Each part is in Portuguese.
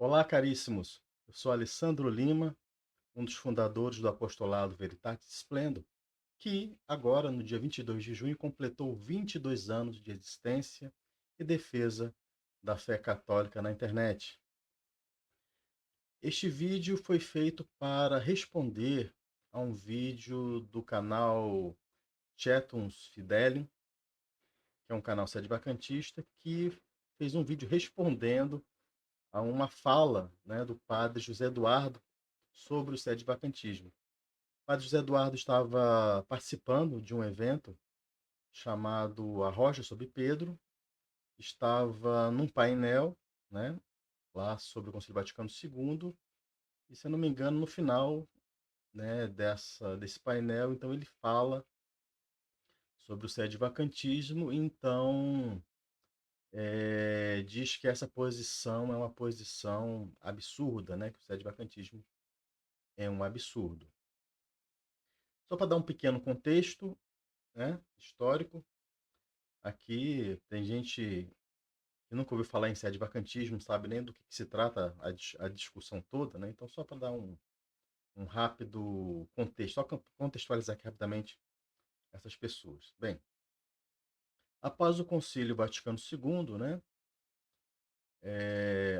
Olá, caríssimos. Eu sou Alessandro Lima, um dos fundadores do Apostolado Veritatis Splendor, que agora, no dia 22 de junho, completou 22 anos de existência e defesa da fé católica na internet. Este vídeo foi feito para responder a um vídeo do canal Chattums Fidelium, que é um canal sede vacantista, que fez um vídeo respondendo a uma fala, né, do padre José Eduardo sobre o sede-vacantismo. O padre José Eduardo estava participando de um evento chamado A Rocha sobre Pedro, estava num painel, né, lá sobre o Concílio Vaticano II, e se eu não me engano, no final, né, desse painel, então ele fala sobre o sede-vacantismo, então diz que essa posição é uma posição absurda, né, que o sede-vacantismo é um absurdo. Só para dar um pequeno contexto, né, histórico, aqui tem gente que nunca ouviu falar em sede vacantismo, não sabe nem do que se trata a discussão toda, né? Então, só para dar um rápido contexto, só contextualizar aqui rapidamente essas pessoas. Bem, após o Concílio Vaticano II, né,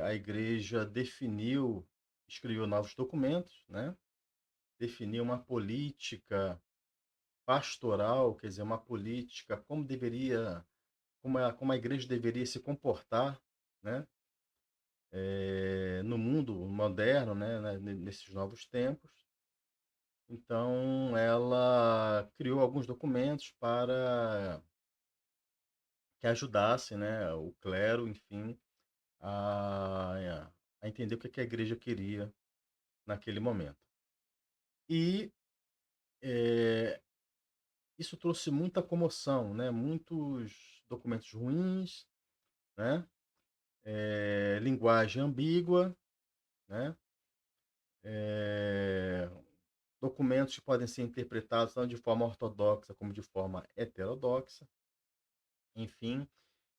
a Igreja definiu, escreveu novos documentos, né, definiu uma política pastoral, quer dizer, uma política como a igreja deveria se comportar, né, no mundo moderno, né, nesses novos tempos. Então, ela criou alguns documentos para que ajudasse, né, o clero, enfim, a entender o que a igreja queria naquele momento. E isso trouxe muita comoção, né, muitos documentos ruins, né, linguagem ambígua, né, é, documentos que podem ser interpretados tanto de forma ortodoxa como de forma heterodoxa, enfim.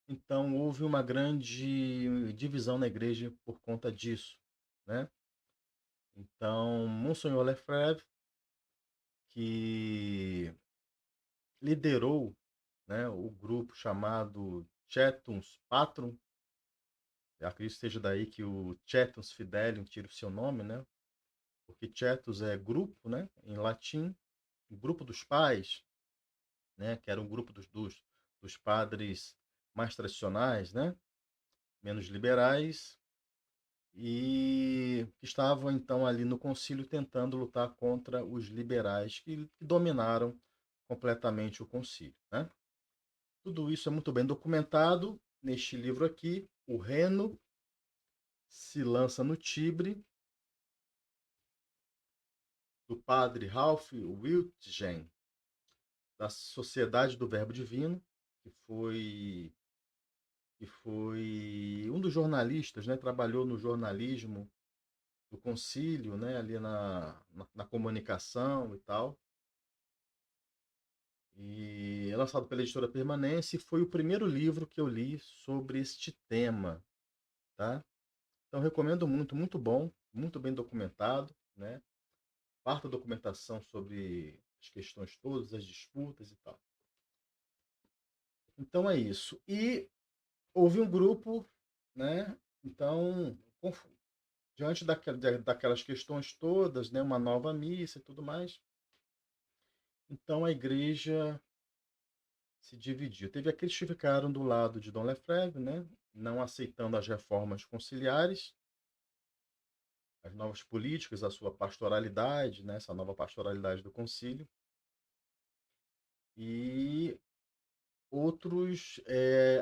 Então, houve uma grande divisão na igreja por conta disso, né? Então, Monsenhor Lefebvre, que liderou, né, o grupo chamado Chattums Patrum, acredito que seja daí que o Chattums Fidelium tira o seu nome, né? Porque Chattums é grupo, né, em latim, o grupo dos pais, né, que era um grupo dos padres mais tradicionais, né, menos liberais, e que estavam então ali no concílio tentando lutar contra os liberais que dominaram completamente o concílio, né? Tudo isso é muito bem documentado neste livro aqui, O Reno se lança no Tibre, do padre Ralph Wiltgen, da Sociedade do Verbo Divino, que foi um dos jornalistas, né? Trabalhou no jornalismo do concílio, né? Ali na comunicação e tal. E é lançado pela editora Permanência e foi o primeiro livro que eu li sobre este tema, tá? Então recomendo muito, muito bom, muito bem documentado, né? Farta documentação sobre as questões todas, as disputas e tal. Então é isso. E houve um grupo, né? Então, diante daquelas questões todas, né? Uma nova missa e tudo mais. Então a igreja se dividiu. Teve aqueles que ficaram do lado de Dom Lefebvre, né? Não aceitando as reformas conciliares, as novas políticas, a sua pastoralidade, né? Essa nova pastoralidade do concílio. E outros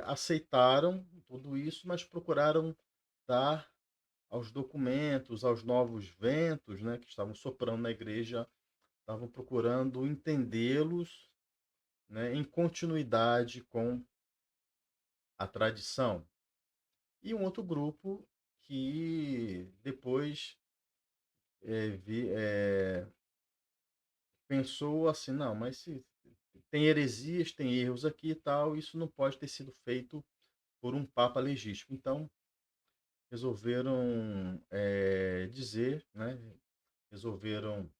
aceitaram tudo isso, mas procuraram dar aos documentos, aos novos ventos, né, que estavam soprando na igreja, estavam procurando entendê-los, né, em continuidade com a tradição. E um outro grupo que depois pensou assim, não, mas se tem heresias, tem erros aqui e tal, isso não pode ter sido feito por um papa legítimo. Então, resolveram dizer, né? Resolveram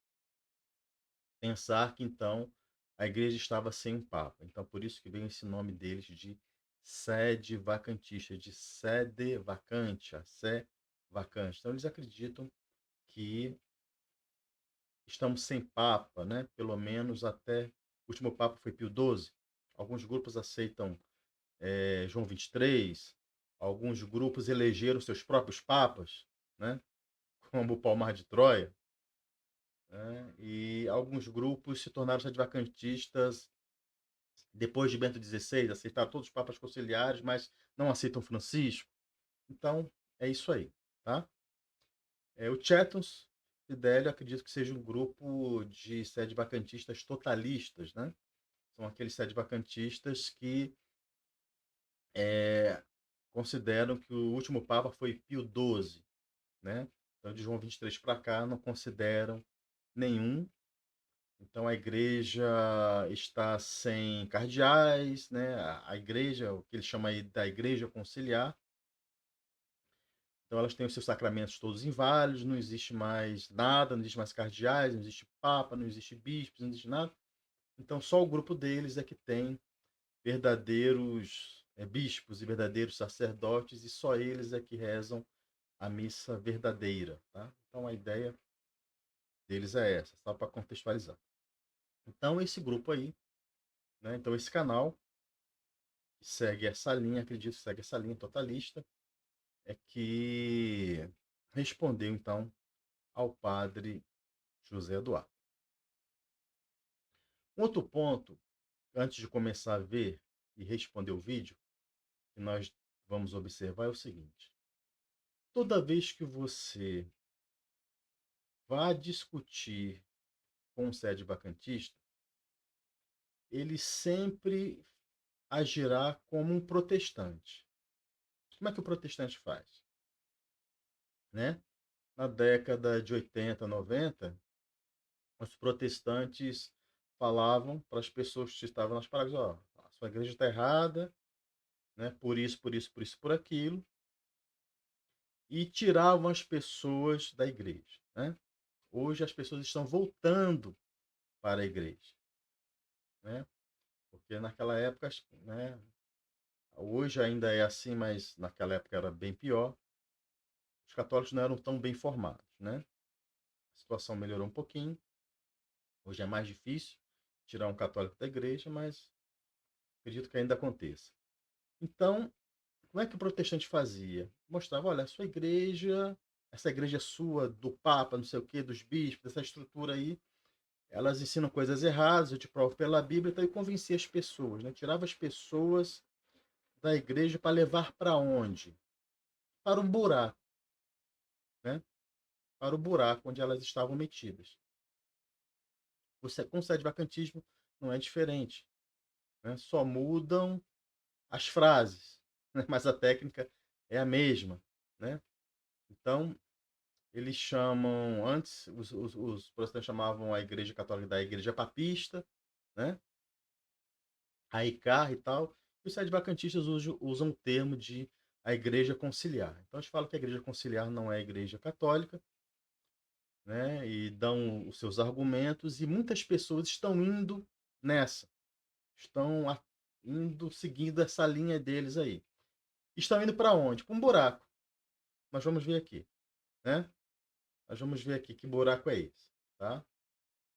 pensar que então a igreja estava sem um papa. Então por isso que vem esse nome deles de sede vacantista, de sede vacante, a sé vacante. Então eles acreditam que estamos sem papa, né? Pelo menos até o último papa foi Pio XII. Alguns grupos aceitam João 23, alguns grupos elegeram seus próprios papas, né? Como o Palmar de Troia, né? E alguns grupos se tornaram advacantistas depois de Bento XVI, aceitaram todos os papas conciliares, mas não aceitam Francisco. Então, é isso aí, tá? O Chetons Fidelio acredito que seja um grupo de sede-vacantistas totalistas, né? São aqueles sede-vacantistas que consideram que o último papa foi Pio XII, né? Então, de João 23 para cá, não consideram nenhum. Então, a igreja está sem cardeais, né? A igreja, o que eles chamam aí da igreja conciliar. Então, elas têm os seus sacramentos todos inválidos, não existe mais nada, não existe mais cardeais, não existe papa, não existe bispos, não existe nada. Então, só o grupo deles é que tem verdadeiros bispos e verdadeiros sacerdotes, e só eles é que rezam a missa verdadeira, tá? Então, a ideia deles é essa, só para contextualizar. Então, esse grupo aí, né? Então, esse canal que segue essa linha, acredito que segue essa linha totalista, é que respondeu, então, ao padre José Eduardo. Um outro ponto, antes de começar a ver e responder o vídeo, que nós vamos observar é o seguinte: toda vez que você vai discutir com um sede vacantista, ele sempre agirá como um protestante. Como é que o protestante faz? Né? Na década de 80, 90, os protestantes falavam para as pessoas que estavam nas pragas: ó, a sua igreja está errada, né? Por isso, por isso, por isso, por aquilo, e tiravam as pessoas da igreja, né? Hoje as pessoas estão voltando para a igreja, né? Porque naquela época, né? Hoje ainda é assim, mas naquela época era bem pior. Os católicos não eram tão bem formados, né? A situação melhorou um pouquinho. Hoje é mais difícil tirar um católico da igreja, mas acredito que ainda aconteça. Então, como é que o protestante fazia? Mostrava, olha, a sua igreja, essa igreja sua, do Papa, não sei o quê, dos bispos, dessa estrutura aí, elas ensinam coisas erradas, eu te provo pela Bíblia, então eu convencia as pessoas, né? Tirava as pessoas da igreja para levar para onde? Para um buraco, né? Para o buraco onde elas estavam metidas. Com o sede-vacantismo não é diferente, né? Só mudam as frases, né? Mas a técnica é a mesma, né? Então, eles chamam, antes, os protestantes chamavam a igreja católica da igreja papista, né? A ICAR e tal. E os sede-vacantistas usam o termo de a igreja conciliar. Então, eles falam que a igreja conciliar não é a igreja católica, né? E dão os seus argumentos, e muitas pessoas estão indo nessa, estão indo seguindo essa linha deles aí. Estão indo para onde? Para um buraco. Nós vamos ver aqui, né? Nós vamos ver aqui que buraco é esse, tá?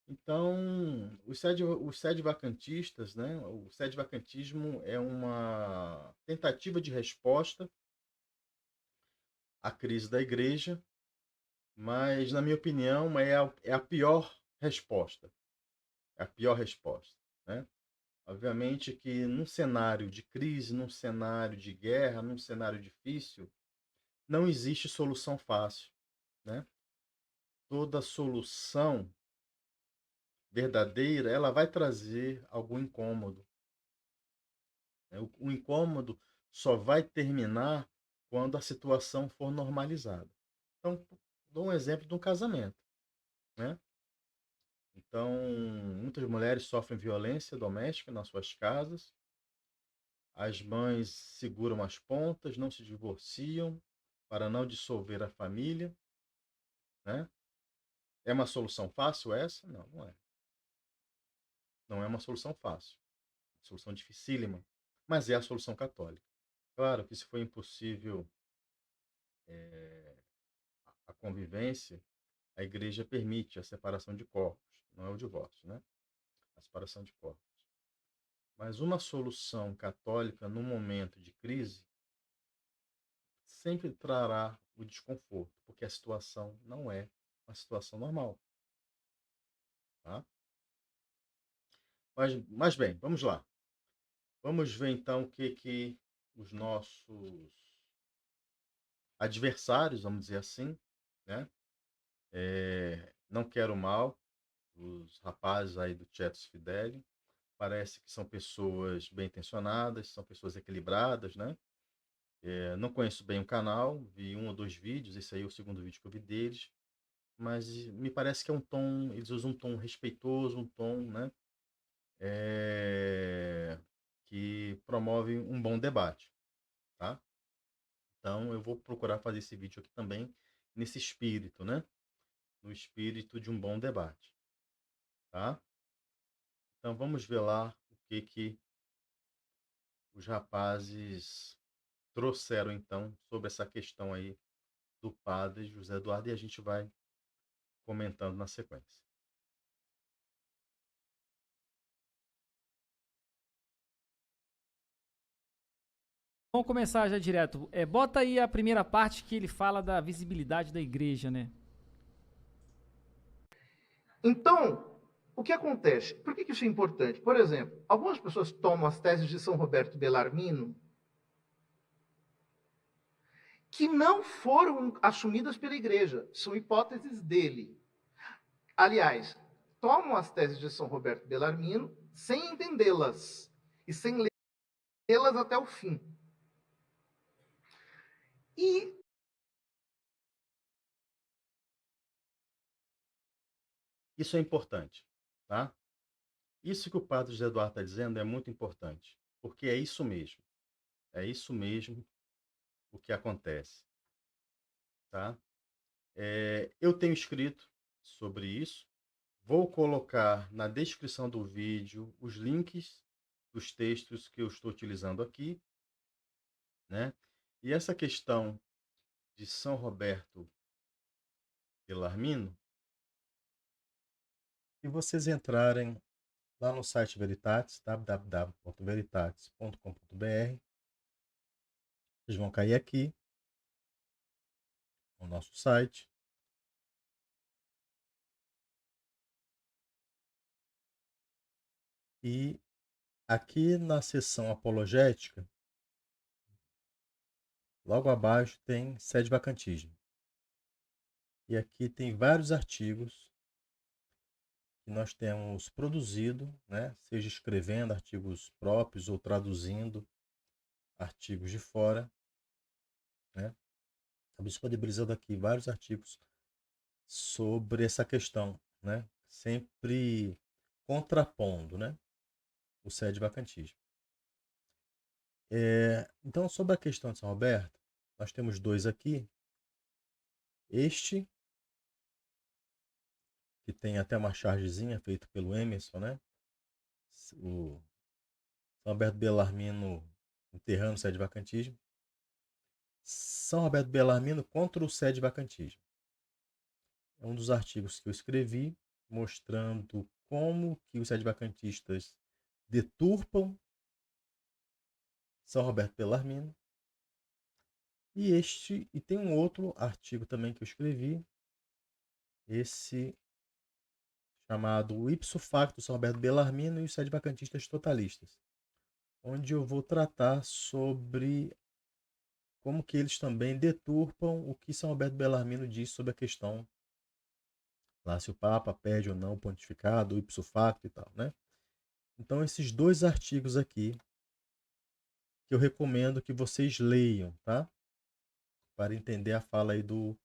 Então, os sede-vacantistas, né? O sede-vacantismo é uma tentativa de resposta à crise da igreja, mas, na minha opinião, é a pior resposta. É a pior resposta, né? Obviamente que num cenário de crise, num cenário de guerra, num cenário difícil, não existe solução fácil, né? Toda solução verdadeira, ela vai trazer algum incômodo, né? O incômodo só vai terminar quando a situação for normalizada. Então, dou um exemplo de um casamento, né? Então, muitas mulheres sofrem violência doméstica nas suas casas, as mães seguram as pontas, não se divorciam, para não dissolver a família, né? É uma solução fácil essa? Não, não é. Não é uma solução fácil. É uma solução dificílima, mas é a solução católica. Claro que se for impossível a convivência, a igreja permite a separação de corpos, não é o divórcio, né? A separação de corpos. Mas uma solução católica no momento de crise sempre trará o desconforto, porque a situação não é uma situação normal, tá? Mas bem, vamos lá. Vamos ver então o que os nossos adversários, vamos dizer assim, né? Não quero mal, os rapazes aí do Tietos Fideli, parece que são pessoas bem intencionadas, são pessoas equilibradas, né? Não conheço bem o canal, vi um ou dois vídeos, esse aí é o segundo vídeo que eu vi deles, mas me parece que é um tom, eles usam um tom respeitoso, um tom, né? Que promove um bom debate, tá? Então eu vou procurar fazer esse vídeo aqui também nesse espírito, né? No espírito de um bom debate, tá? Então vamos ver lá o que os rapazes trouxeram então sobre essa questão aí do padre José Eduardo e a gente vai comentando na sequência. Vamos começar já direto. Bota aí a primeira parte que ele fala da visibilidade da igreja, né? Então, o que acontece? Por que isso é importante? Por exemplo, algumas pessoas tomam as teses de São Roberto Bellarmino que não foram assumidas pela igreja, são hipóteses dele. Aliás, tomam as teses de São Roberto Bellarmino sem entendê-las e sem lê-las até o fim. E Isso é importante, tá? Isso que o padre José Eduardo está dizendo é muito importante, porque é isso mesmo o que acontece, tá? Eu tenho escrito sobre isso, vou colocar na descrição do vídeo os links dos textos que eu estou utilizando aqui, né? E essa questão de São Roberto Bellarmino, se vocês entrarem lá no site Veritatis, www.veritatis.com.br, vocês vão cair aqui no nosso site. E aqui na seção apologética, logo abaixo tem sede vacantismo. E aqui tem vários artigos que nós temos produzido, né? Seja escrevendo artigos próprios ou traduzindo artigos de fora, né? Estamos disponibilizando aqui vários artigos sobre essa questão, né? Sempre contrapondo, né? O sede vacantismo. Então, sobre a questão de São Roberto, nós temos dois aqui. Este, que tem até uma chargezinha feita pelo Emerson, né? O São Roberto Bellarmino enterrando o sede vacantismo. São Roberto Bellarmino contra o sede vacantismo. É um dos artigos que eu escrevi mostrando como que os sede vacantistas deturpam São Roberto Bellarmino. E tem um outro artigo também que eu escrevi, esse chamado Ipso Facto São Roberto Bellarmino e os sede vacantistas totalistas, onde eu vou tratar sobre como que eles também deturpam o que São Roberto Bellarmino diz sobre a questão lá se o Papa pede ou não o pontificado, o ipso facto e tal, né? Então esses dois artigos aqui que eu recomendo que vocês leiam, tá? Para entender a fala aí do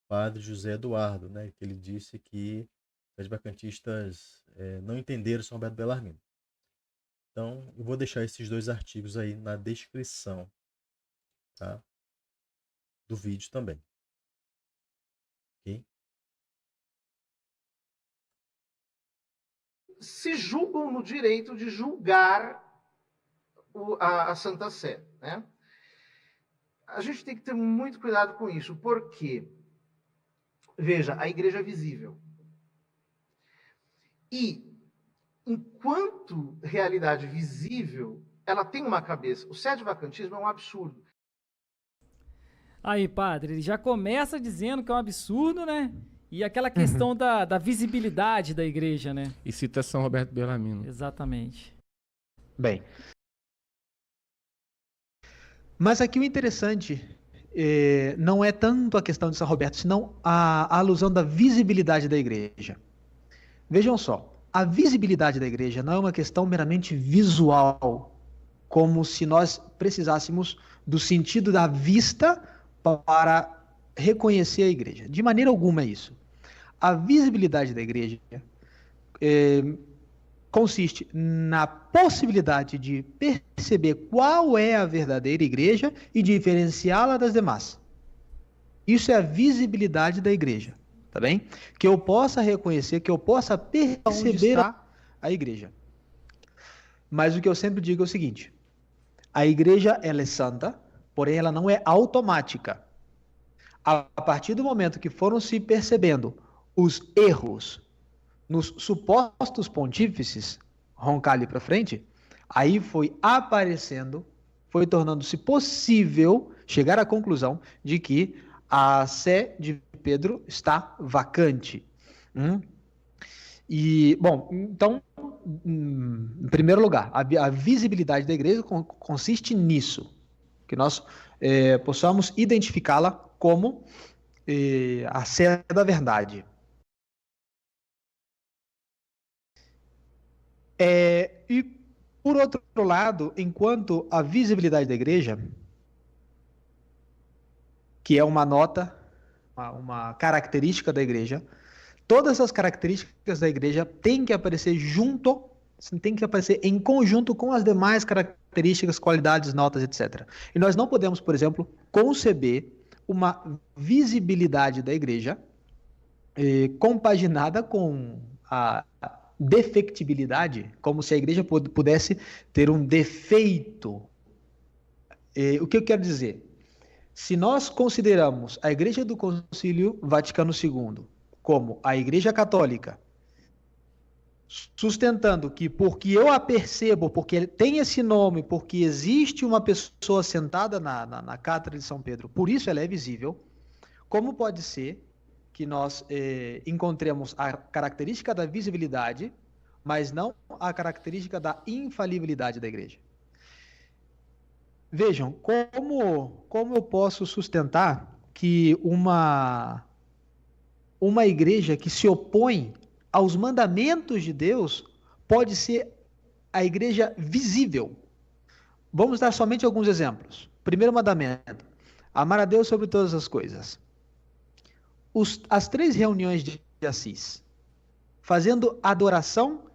padre José Eduardo, né? Que ele disse que os vacantistas não entenderam São Roberto Bellarmino. Então eu vou deixar esses dois artigos aí na descrição, tá? do vídeo também. Ok? Se julgam no direito de julgar a Santa Sé, né? A gente tem que ter muito cuidado com isso, porque, veja, a igreja é visível. E, enquanto realidade visível, ela tem uma cabeça. O sede-vacantismo é um absurdo. Aí, padre, ele já começa dizendo que é um absurdo, né? E aquela questão da visibilidade da igreja, né? E cita São Roberto Bellarmino. Exatamente. Bem, mas aqui o interessante não é tanto a questão de São Roberto, senão a alusão da visibilidade da igreja. Vejam só, a visibilidade da igreja não é uma questão meramente visual, como se nós precisássemos do sentido da vista para reconhecer a igreja. De maneira alguma é isso. A visibilidade da igreja consiste na possibilidade de perceber qual é a verdadeira igreja e diferenciá-la das demais. Isso é a visibilidade da igreja, tá bem? Que eu possa reconhecer, que eu possa perceber a igreja. Mas o que eu sempre digo é o seguinte: a igreja ela é santa, porém ela não é automática. A partir do momento que foram se percebendo os erros nos supostos pontífices, Roncalli para frente, aí foi aparecendo, foi tornando-se possível chegar à conclusão de que a sé de Pedro está vacante. E, bom, então, em primeiro lugar, a visibilidade da igreja consiste nisso, que nós possamos identificá-la como a sé da verdade. E, por outro lado, enquanto a visibilidade da igreja, que é uma nota, uma característica da igreja, todas as características da igreja têm que aparecer junto, têm que aparecer em conjunto com as demais características, qualidades, notas, etc. E nós não podemos, por exemplo, conceber uma visibilidade da igreja compaginada com a defectibilidade, como se a igreja pudesse ter um defeito. O que eu quero dizer? Se nós consideramos a Igreja do Concílio Vaticano II como a Igreja Católica, sustentando que porque eu a percebo, porque tem esse nome, porque existe uma pessoa sentada na cátedra de São Pedro, por isso ela é visível, como pode ser que nós encontremos a característica da visibilidade, mas não a característica da infalibilidade da igreja? Vejam, como eu posso sustentar que uma igreja que se opõe aos mandamentos de Deus pode ser a igreja visível? Vamos dar somente alguns exemplos. Primeiro mandamento: amar a Deus sobre todas as coisas. As 3 reuniões de Assis, fazendo adoração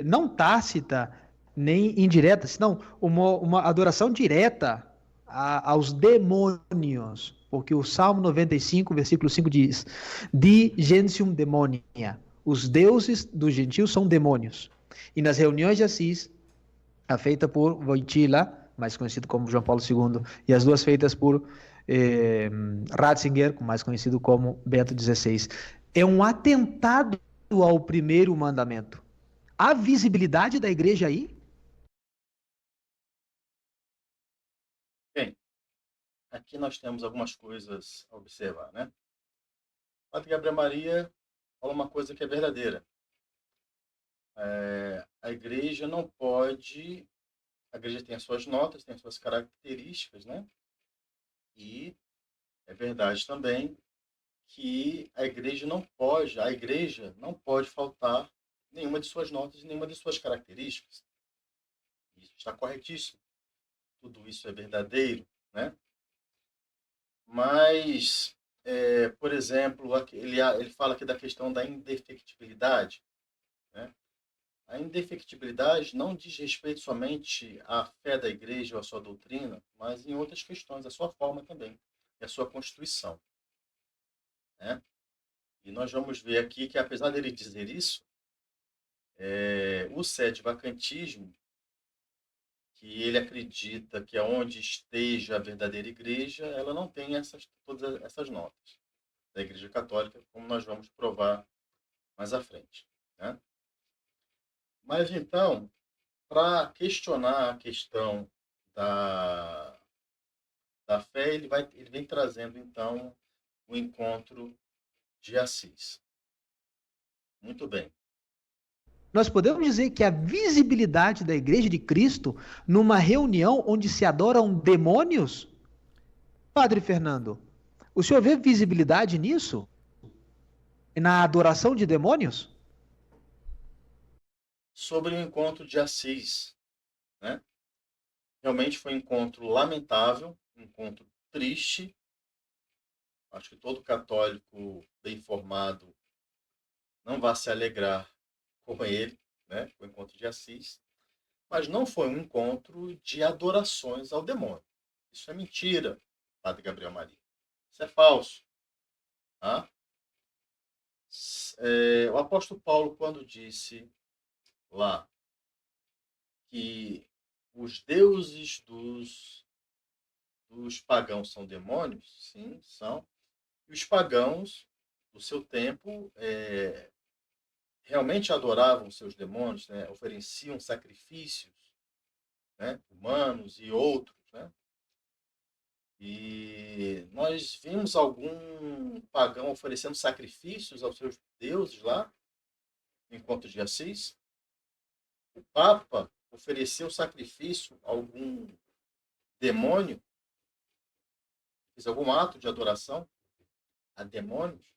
não tácita, nem indireta, senão uma adoração direta aos demônios, porque o Salmo 95, versículo 5 diz: Di gentium demonia, os deuses dos gentios são demônios. E nas reuniões de Assis, a feita por Wojtyla, mais conhecido como João Paulo II, e as 2 feitas por Ratzinger, mais conhecido como Bento XVI, é um atentado ao primeiro mandamento. A visibilidade da igreja aí? Bem, aqui nós temos algumas coisas a observar, né? O Padre Gabriel Maria fala uma coisa que é verdadeira. A igreja não pode... A igreja tem as suas notas, tem as suas características, né? E é verdade também que a igreja não pode faltar nenhuma de suas notas, nenhuma de suas características. Isso está corretíssimo. Tudo isso é verdadeiro, né? Mas, por exemplo, ele fala aqui da questão da indefectibilidade, né? A indefectibilidade não diz respeito somente à fé da igreja ou à sua doutrina, mas em outras questões, à sua forma também. e a sua Constituição, né? E nós vamos ver aqui que, apesar dele dizer isso, o sede-vacantismo, que ele acredita que aonde esteja a verdadeira igreja, ela não tem todas essas notas da Igreja Católica, como nós vamos provar mais à frente, né? Mas então, para questionar a questão da fé, ele vem trazendo então o encontro de Assis. Muito bem. Nós podemos dizer que a visibilidade da Igreja de Cristo numa reunião onde se adoram demônios? Padre Fernando, o senhor vê visibilidade nisso? Na adoração de demônios? Sobre o encontro de Assis, né? Realmente foi um encontro lamentável, um encontro triste. Acho que todo católico bem informado não vai se alegrar com ele, né? Com o encontro de Assis. Mas não foi um encontro de adorações ao demônio. Isso é mentira, Padre Gabriel Maria. Isso é falso. Tá? O apóstolo Paulo, quando disse lá que os deuses dos pagãos são demônios, sim, são. E os pagãos, do seu tempo, realmente adoravam seus demônios, né? Ofereciam sacrifícios, né? Humanos e outros, né? E nós vimos algum pagão oferecendo sacrifícios aos seus deuses lá, no encontro de Assis. O Papa ofereceu sacrifício a algum demônio, fez algum ato de adoração a demônios.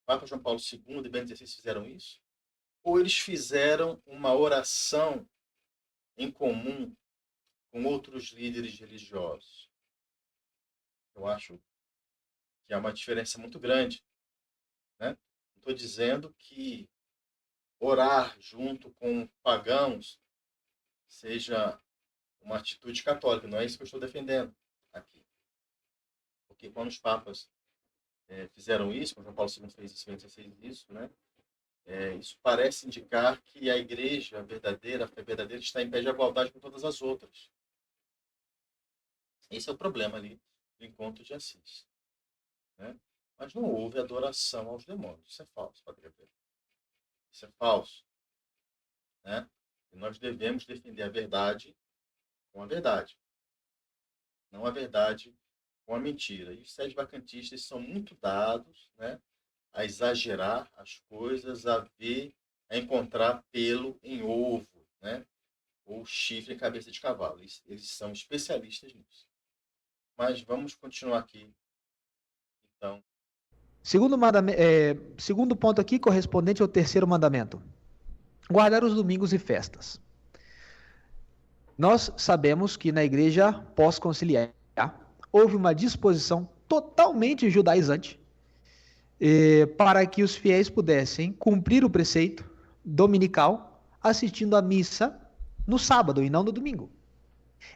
O Papa João Paulo II e Bento XVI fizeram isso? Ou eles fizeram uma oração em comum com outros líderes religiosos? Eu acho que há uma diferença muito grande, né? Estou dizendo que orar junto com pagãos seja uma atitude católica, não é isso que eu estou defendendo aqui. Porque quando os papas fizeram isso, quando João Paulo II fez isso, Bento XVI fez isso, né? Isso parece indicar que a igreja verdadeira, a fé verdadeira, está em pé de igualdade com todas as outras. Esse é o problema ali do encontro de Assis, né? Mas não houve adoração aos demônios. Isso é falso, Padre Gabriel. Isso é falso, né? E nós devemos defender a verdade com a verdade, não a verdade com a mentira. E os sede-vacantistas são muito dados, né, a exagerar as coisas, a encontrar pelo em ovo, né, ou chifre em cabeça de cavalo. Eles são especialistas nisso. Mas vamos continuar aqui, então. Segundo ponto aqui, correspondente ao terceiro mandamento. Guardar os domingos e festas. Nós sabemos que na igreja pós-conciliar houve uma disposição totalmente judaizante para que os fiéis pudessem cumprir o preceito dominical assistindo à missa no sábado e não no domingo.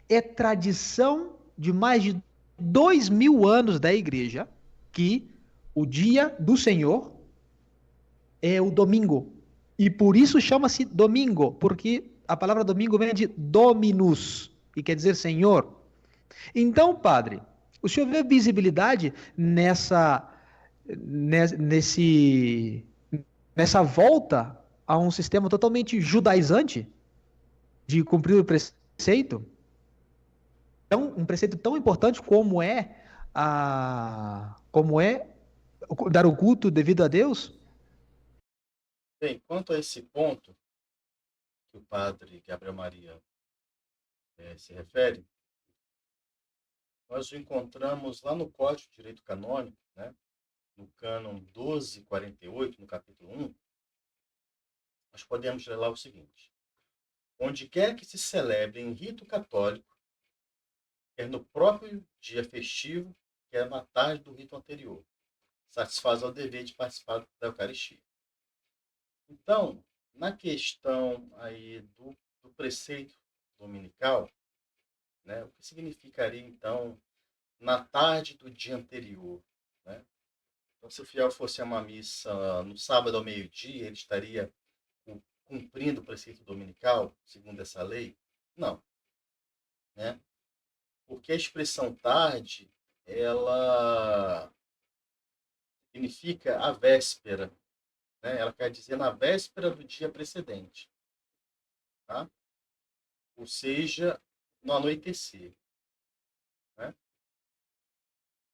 É tradição de mais de 2000 anos da igreja que o dia do Senhor é o domingo. E por isso chama-se domingo, porque a palavra domingo vem de dominus, que quer dizer Senhor. Então, padre, o senhor vê visibilidade nessa volta a um sistema totalmente judaizante de cumprir o preceito? Então, um preceito tão importante como é dar o culto devido a Deus? Bem, quanto a esse ponto que o padre Gabriel Maria se refere, nós o encontramos lá no Código de Direito Canônico, né, no cânon 1248, no capítulo 1, nós podemos ler lá o seguinte: onde quer que se celebre em rito católico, quer no próprio dia festivo, quer na tarde do rito anterior, satisfaz ao dever de participar da Eucaristia. Então, na questão aí do preceito dominical, né, o que significaria, então, na tarde do dia anterior, né? Então, se o fiel fosse a uma missa no sábado ao meio-dia, ele estaria cumprindo o preceito dominical, segundo essa lei? Não, né? Porque a expressão tarde, ela significa a véspera, né? Ela quer dizer na véspera do dia precedente, tá? Ou seja, no anoitecer, né?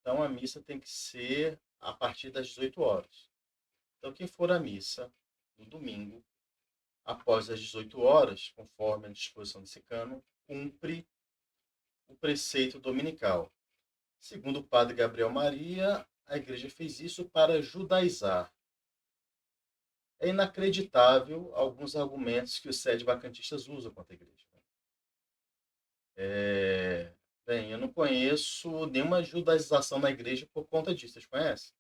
Então, a missa tem que ser a partir das 18 horas. Então, quem for à missa no domingo, após as 18 horas, conforme a disposição desse cânon, cumpre o preceito dominical. Segundo o padre Gabriel Maria, a igreja fez isso para judaizar. É inacreditável alguns argumentos que os sede-vacantistas usam contra a igreja. Bem, eu não conheço nenhuma judaização na igreja por conta disso. Vocês conhecem?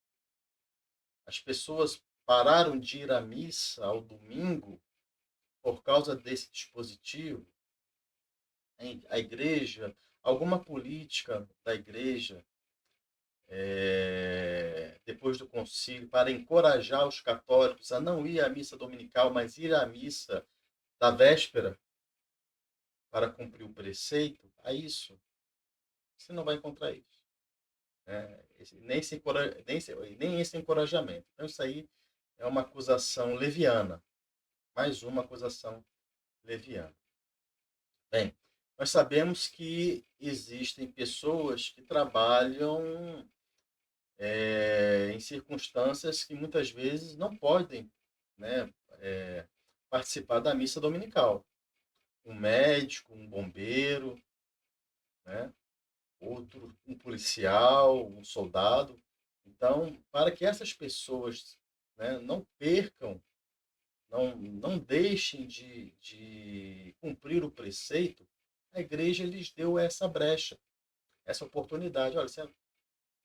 As pessoas pararam de ir à missa ao domingo por causa desse dispositivo. A igreja, alguma política da igreja, depois do concílio, para encorajar os católicos a não ir à missa dominical, mas ir à missa da véspera para cumprir o preceito, a isso, você não vai encontrar isso. Nem esse encorajamento. Então, isso aí é uma acusação leviana. Mais uma acusação leviana. Bem, nós sabemos que existem pessoas que trabalham em circunstâncias que muitas vezes não podem, né, participar da missa dominical. Um médico, um bombeiro, né, um policial, um soldado. Então, para que essas pessoas, né, não percam, não deixem de cumprir o preceito, a igreja lhes deu essa brecha, essa oportunidade. Olha, você,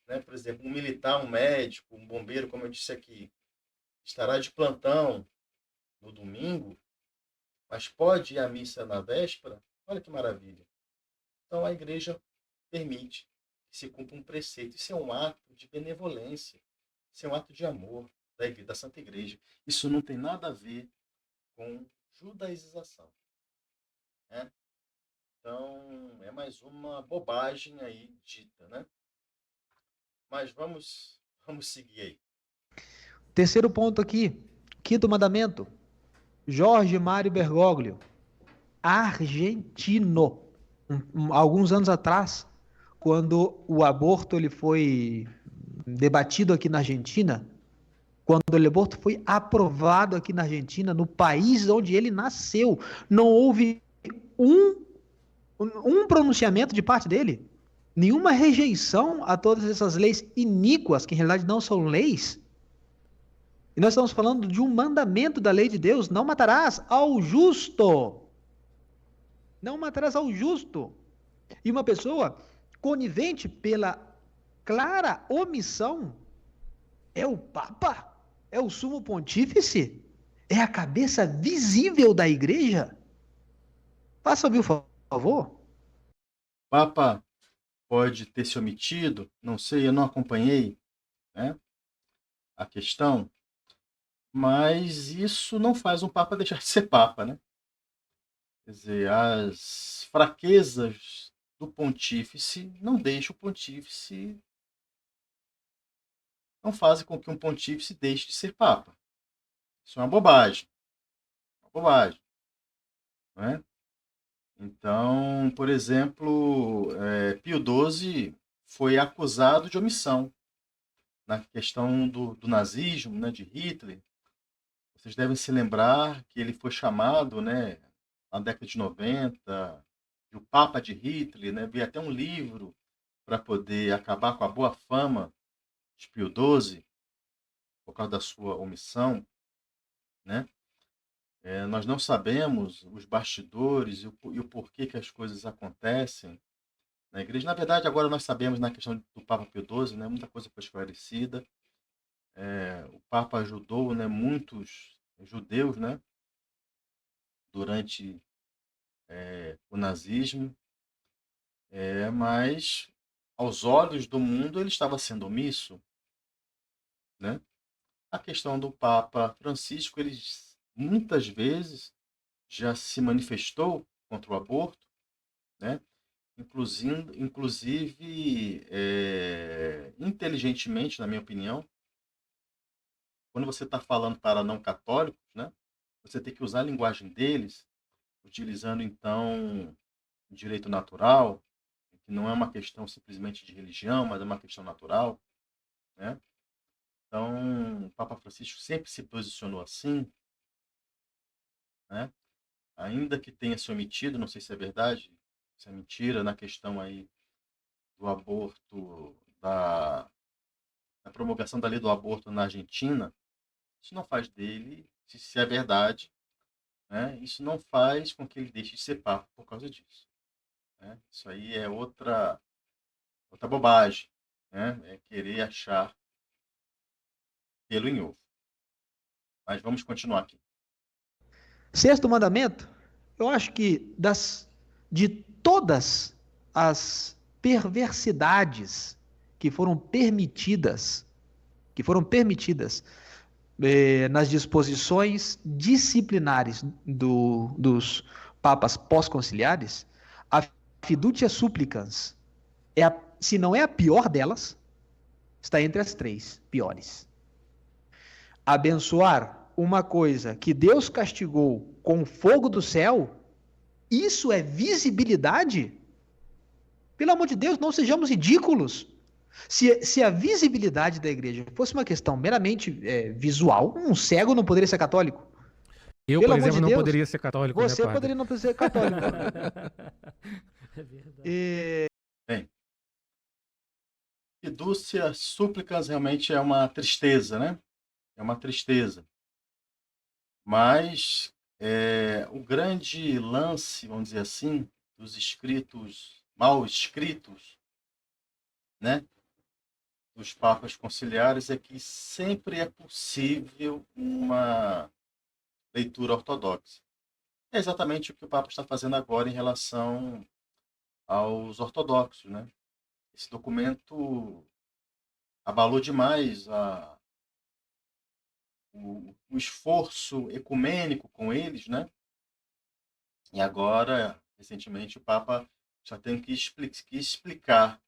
né, por exemplo, um militar, um médico, um bombeiro, como eu disse aqui, estará de plantão no domingo, mas pode ir à missa na véspera. Olha que maravilha. Então a igreja permite que se cumpra um preceito. Isso é um ato de benevolência, isso é um ato de amor da Santa Igreja. Isso não tem nada a ver com judaização, né? Então é mais uma bobagem aí dita, né? Mas vamos seguir aí. Terceiro ponto aqui, quinto mandamento. Jorge Mário Bergoglio, argentino. Alguns anos atrás, quando o aborto ele foi debatido aqui na Argentina, quando o aborto foi aprovado aqui na Argentina, no país onde ele nasceu, não houve um pronunciamento de parte dele, nenhuma rejeição a todas essas leis iníquas, que em realidade não são leis. E nós estamos falando de um mandamento da lei de Deus: não matarás ao justo. Não matarás ao justo. E uma pessoa conivente pela clara omissão é o Papa? É o sumo pontífice? É a cabeça visível da igreja? Faça-me o favor. O Papa pode ter se omitido, não sei, eu não acompanhei, né, a questão, mas isso não faz um Papa deixar de ser Papa, né? Quer dizer, as fraquezas do pontífice não deixam o pontífice, não fazem com que um pontífice deixe de ser Papa. Isso é uma bobagem. Uma bobagem. Não é? Então, por exemplo, Pio XII foi acusado de omissão na questão do nazismo, né, de Hitler. Vocês devem se lembrar que ele foi chamado, né, na década de 90, de o Papa de Hitler, né? Veio até um livro para poder acabar com a boa fama de Pio XII, por causa da sua omissão, né? Nós não sabemos os bastidores e o porquê que as coisas acontecem na igreja. Na verdade, agora nós sabemos na questão do Papa Pio XII, né? Muita coisa foi esclarecida. O Papa ajudou, né, muitos judeus, né, durante o nazismo, mas aos olhos do mundo, ele estava sendo omisso, né? A questão do Papa Francisco, ele muitas vezes já se manifestou contra o aborto, né? Inclusive inteligentemente, na minha opinião, quando você está falando para não católicos, né? Você tem que usar a linguagem deles, utilizando então o direito natural, que não é uma questão simplesmente de religião, mas é uma questão natural, né? Então, o Papa Francisco sempre se posicionou assim, né? Ainda que tenha se omitido, não sei se é verdade, se é mentira, na questão aí do aborto, da promulgação da lei do aborto na Argentina, isso não faz dele, se é verdade, né? Isso não faz com que ele deixe de ser Papa por causa disso, né? Isso aí é outra bobagem, né? É querer achar pelo em ovo. Mas vamos continuar aqui. Sexto mandamento, eu acho que de todas as perversidades que foram permitidas, nas disposições disciplinares dos papas pós-conciliares, a fiducia supplicans se não é a pior delas, está entre as 3 piores. Abençoar uma coisa que Deus castigou com fogo do céu, isso é visibilidade? Pelo amor de Deus, não sejamos ridículos. Se a visibilidade da igreja fosse uma questão meramente visual, um cego não poderia ser católico. Eu, Pelo por amor exemplo, de não Deus, poderia ser católico, você né, padre? poderia não ser católico. É verdade. Bem, fidúcia súplicas realmente é uma tristeza, né? É uma tristeza. Mas o grande lance, vamos dizer assim, dos escritos mal escritos, né, dos papas conciliares é que sempre é possível uma leitura ortodoxa. É exatamente o que o Papa está fazendo agora em relação aos ortodoxos, né? Esse documento abalou demais o esforço ecumênico com eles, né? E agora, recentemente, o Papa já tem que explicar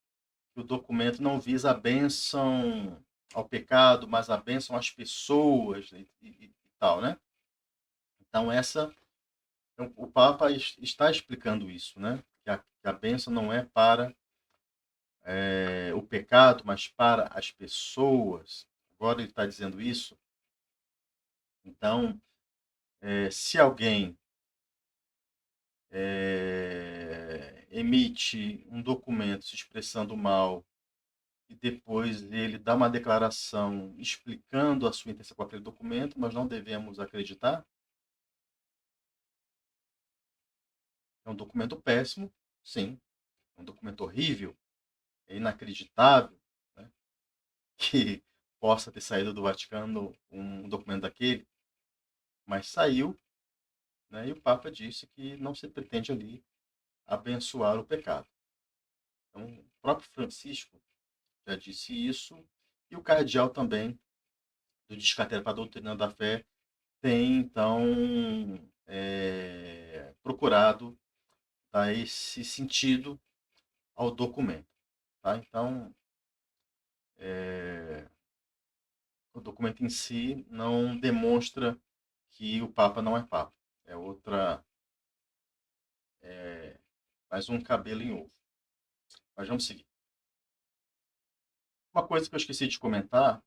que o documento não visa a bênção ao pecado, mas a bênção às pessoas e tal, né? Então, o Papa está explicando isso, né? Que a bênção não é para o pecado, mas para as pessoas. Agora ele está dizendo isso. Então, se alguém emite um documento se expressando mal e depois ele dá uma declaração explicando a sua intenção com aquele documento, nós não devemos acreditar. É um documento péssimo, sim. É um documento horrível, é inacreditável, né, que possa ter saído do Vaticano um documento daquele, mas saiu, né, e o Papa disse que não se pretende ali abençoar o pecado. Então, o próprio Francisco já disse isso, e o cardeal também, do Descateiro para a Doutrina da Fé, tem, então, procurado dar esse sentido ao documento. Tá? Então, o documento em si não demonstra que o Papa não é Papa. É mais um cabelo em ovo. Mas vamos seguir. Uma coisa que eu esqueci de comentar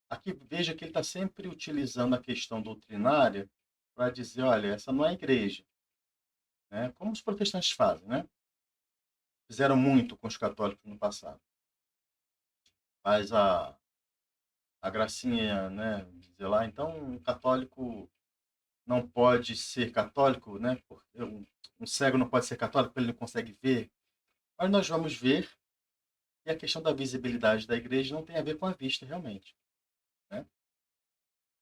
aqui veja que ele está sempre utilizando a questão doutrinária para dizer, olha, essa não é a igreja, né? Como os protestantes fazem, né? Fizeram muito com os católicos no passado. Faz a gracinha, né? Dizer lá, então o católico não pode ser católico, né? Porque um cego não pode ser católico porque ele não consegue ver. Mas nós vamos ver que a questão da visibilidade da igreja não tem a ver com a vista realmente, né?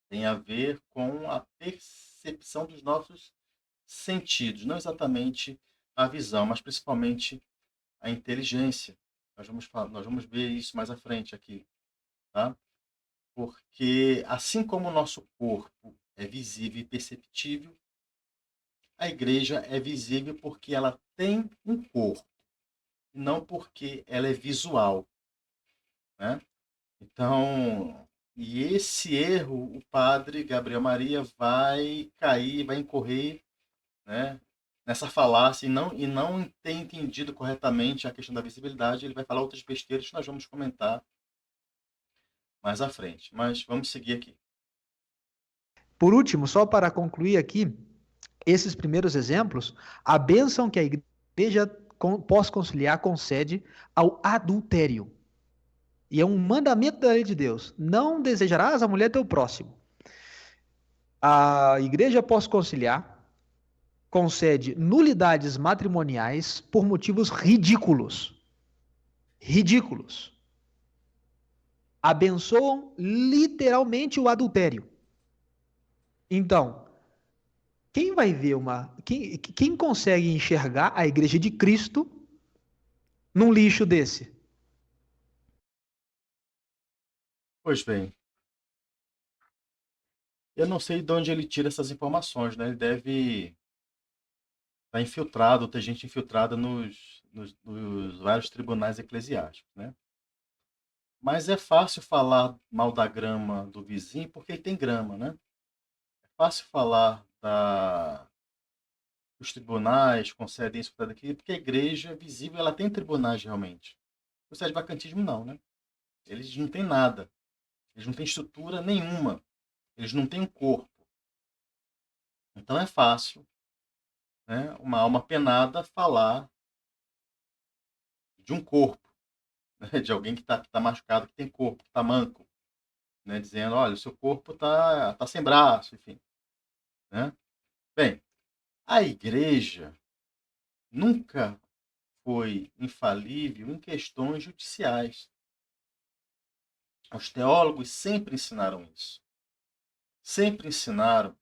Tem a ver com a percepção dos nossos sentidos, não exatamente a visão, mas principalmente a inteligência. Nós vamos ver isso mais à frente aqui, tá? Porque assim como o nosso corpo é visível e perceptível, a igreja é visível porque ela tem um corpo, não porque ela é visual, né? Então, e esse erro, o padre Gabriel Maria vai cair, vai incorrer, né, nessa falácia e não ter entendido corretamente a questão da visibilidade. Ele vai falar outras besteiras que nós vamos comentar mais à frente. Mas vamos seguir aqui. Por último, só para concluir aqui, esses primeiros exemplos, a bênção que a igreja pós-conciliar concede ao adultério. E é um mandamento da lei de Deus. Não desejarás a mulher teu próximo. A igreja pós-conciliar concede nulidades matrimoniais por motivos ridículos. Ridículos. Abençoam literalmente o adultério. Então, quem vai ver quem consegue enxergar a igreja de Cristo num lixo desse? Pois bem, eu não sei de onde ele tira essas informações, né? Ele deve estar infiltrado, ter gente infiltrada nos vários tribunais eclesiásticos, né? Mas é fácil falar mal da grama do vizinho porque ele tem grama, né? É fácil falar os tribunais concedem isso para daqui, porque a igreja visível ela tem tribunais realmente. O sedvacantismo não, né? Eles não têm nada. Eles não têm estrutura nenhuma. Eles não têm um corpo. Então é fácil, né, uma alma penada falar de um corpo, né, de alguém que tá machucado, que tem corpo, que está manco, né, dizendo, olha, o seu corpo tá sem braço, enfim. Né? Bem, a igreja nunca foi infalível em questões judiciais. Os teólogos sempre ensinaram isso. Sempre ensinaram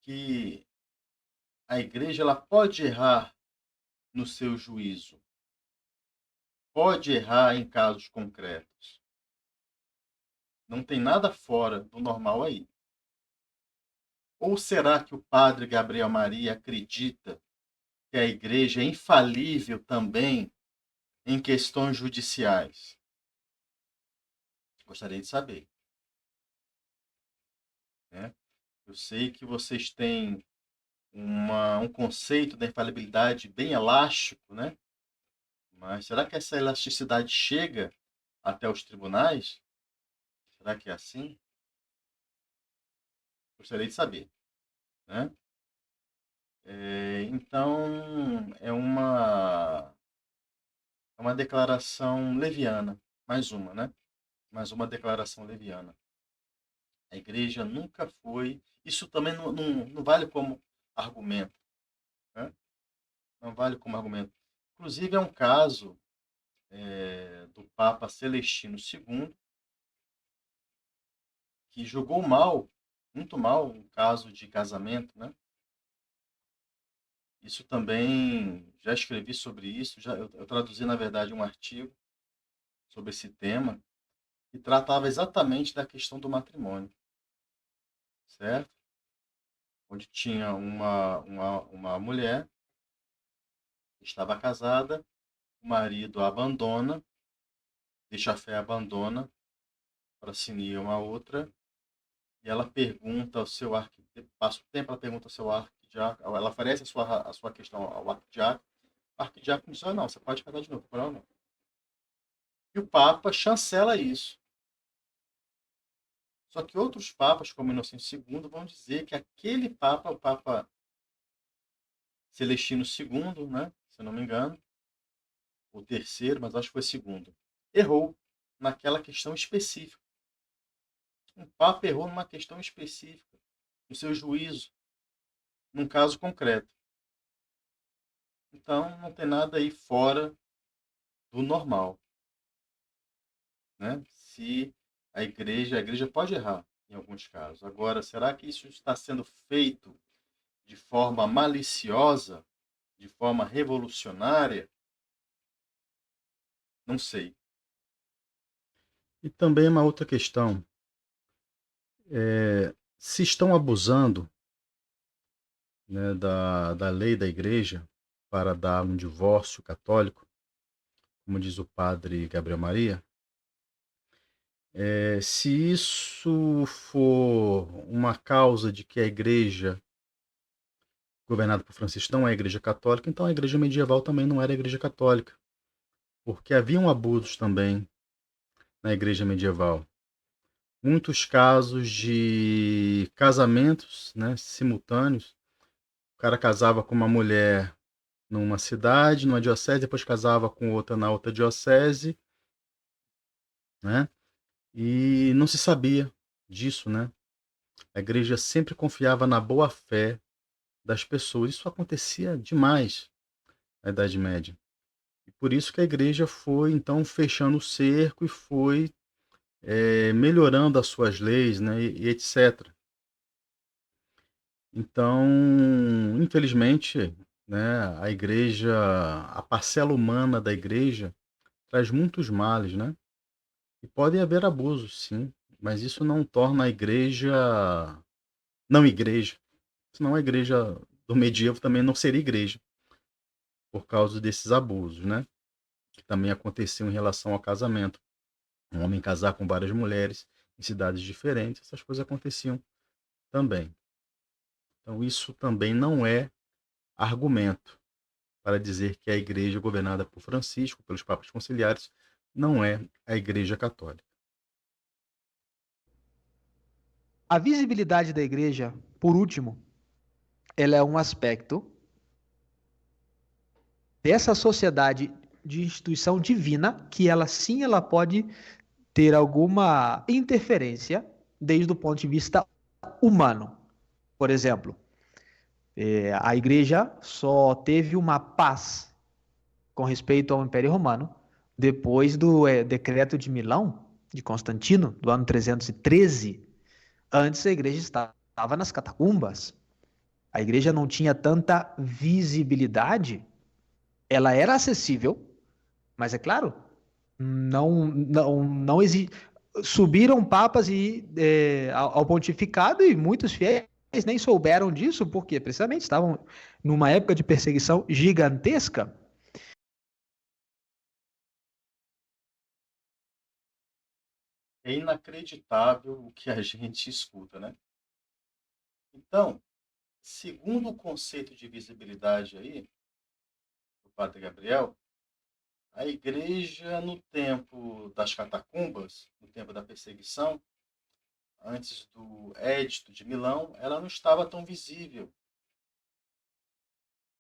que a igreja ela pode errar no seu juízo, pode errar em casos concretos. Não tem nada fora do normal aí. Ou será que o padre Gabriel Maria acredita que a igreja é infalível também em questões judiciais? Gostaria de saber. Né? Eu sei que vocês têm um conceito da infalibilidade bem elástico, né? Mas será que essa elasticidade chega até os tribunais? Será que é assim? Gostaria de saber. Né? Então, é uma declaração leviana. Mais uma, né? Mais uma declaração leviana. A igreja nunca foi... Isso também não vale como argumento. Né? Não vale como argumento. Inclusive, é um caso do Papa Celestino II, que julgou mal, muito mal, um caso de casamento, né? Isso também, já escrevi sobre isso, eu traduzi, na verdade, um artigo sobre esse tema, que tratava exatamente da questão do matrimônio, certo? Onde tinha uma mulher que estava casada, o marido a abandona, deixa a fé, abandona, para se unir uma outra, e ela pergunta ao seu arquidiácono, passa o tempo, ela pergunta ao seu arquidiácono, ela oferece a sua questão ao arquidiácono, o arquidiácono diz, não, você pode casar de novo, não. E o Papa chancela isso. Só que outros papas, como Inocêncio II, vão dizer que aquele Papa, o Papa Celestino II, né, se eu não me engano, o terceiro, mas acho que foi o segundo, errou naquela questão específica. Um Papa errou numa questão específica, no seu juízo, num caso concreto. Então, não tem nada aí fora do normal. Né? Se a igreja pode errar em alguns casos. Agora, será que isso está sendo feito de forma maliciosa, de forma revolucionária, não sei. E também uma outra questão, se estão abusando, né, da lei da igreja para dar um divórcio católico, como diz o padre Gabriel Maria, se isso for uma causa de que a igreja governada por Francisco não é a igreja católica, então a igreja medieval também não era a igreja católica, porque haviam abusos também na igreja medieval. Muitos casos de casamentos, né, simultâneos. O cara casava com uma mulher numa cidade, numa diocese, depois casava com outra na outra diocese, né? E não se sabia disso, né? A igreja sempre confiava na boa fé das pessoas. Isso acontecia demais na Idade Média. E por isso que a igreja foi, então, fechando o cerco e foi melhorando as suas leis, né? E etc. Então, infelizmente, né, a igreja, a parcela humana da igreja traz muitos males, né? E podem haver abusos, sim, mas isso não torna a igreja não igreja. Senão a igreja do medievo também não seria igreja, por causa desses abusos, né? Que também aconteciam em relação ao casamento. Um homem casar com várias mulheres em cidades diferentes, essas coisas aconteciam também. Então isso também não é argumento para dizer que a igreja governada por Francisco, pelos papas conciliares, não é a igreja católica. A visibilidade da igreja, por último, ela é um aspecto dessa sociedade de instituição divina que ela sim, ela pode ter alguma interferência desde o ponto de vista humano. Por exemplo, a igreja só teve uma paz com respeito ao Império Romano depois do decreto de Milão, de Constantino, do ano 313. Antes a igreja estava nas catacumbas. A igreja não tinha tanta visibilidade. Ela era acessível, mas é claro, não existe. Subiram papas ao pontificado e muitos fiéis nem souberam disso, porque precisamente estavam numa época de perseguição gigantesca. É inacreditável o que a gente escuta, né? Então, segundo o conceito de visibilidade aí, do Padre Gabriel, a igreja no tempo das catacumbas, no tempo da perseguição, antes do Edito de Milão, ela não estava tão visível.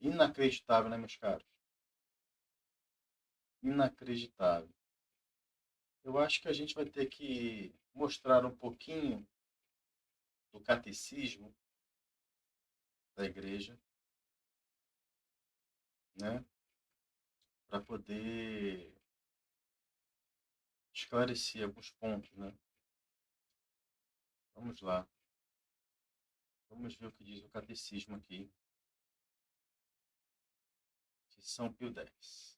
Inacreditável, né, meus caros? Inacreditável. Eu acho que a gente vai ter que mostrar um pouquinho do catecismo da igreja, né, para poder esclarecer alguns pontos, né? Vamos lá. Vamos ver o que diz o catecismo aqui de São Pio X.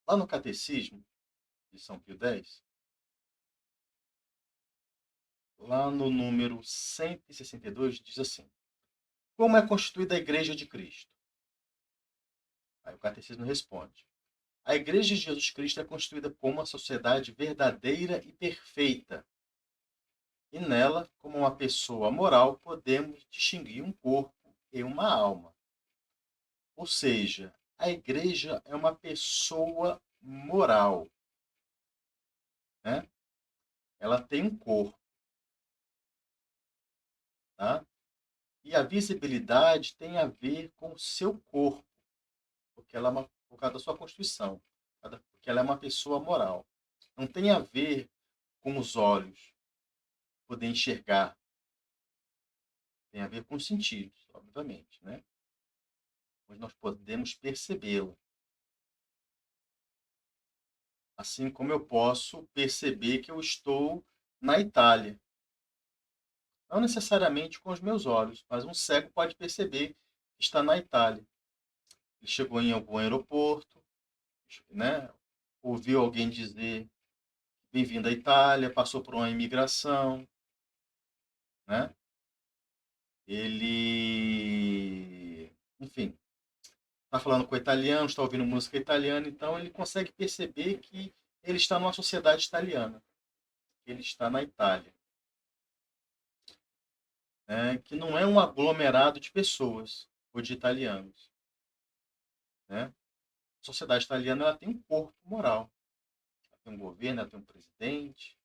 Lá no catecismo de São Pio X, lá no número 162, diz assim: como é constituída a Igreja de Cristo? Aí o catecismo responde: a Igreja de Jesus Cristo é constituída como uma sociedade verdadeira e perfeita. E nela, como uma pessoa moral, podemos distinguir um corpo e uma alma. Ou seja, a igreja é uma pessoa moral, né? Ela tem um corpo, tá? E a visibilidade tem a ver com o seu corpo, porque ela é por causa da sua constituição, porque ela é uma pessoa moral. Não tem a ver com os olhos, poder enxergar. Tem a ver com os sentidos, obviamente, né? Mas nós podemos percebê-la. Assim como eu posso perceber que eu estou na Itália. Não necessariamente com os meus olhos, mas um cego pode perceber que está na Itália. Ele chegou em algum aeroporto, né? Ouviu alguém dizer bem-vindo à Itália, passou por uma imigração, né? Ele, enfim, está falando com o italiano, está ouvindo música italiana, então ele consegue perceber que ele está numa sociedade italiana, que ele está na Itália, né? Que não é um aglomerado de pessoas ou de italianos, né? A sociedade italiana ela tem um corpo moral, ela tem um governo, ela tem um presidente,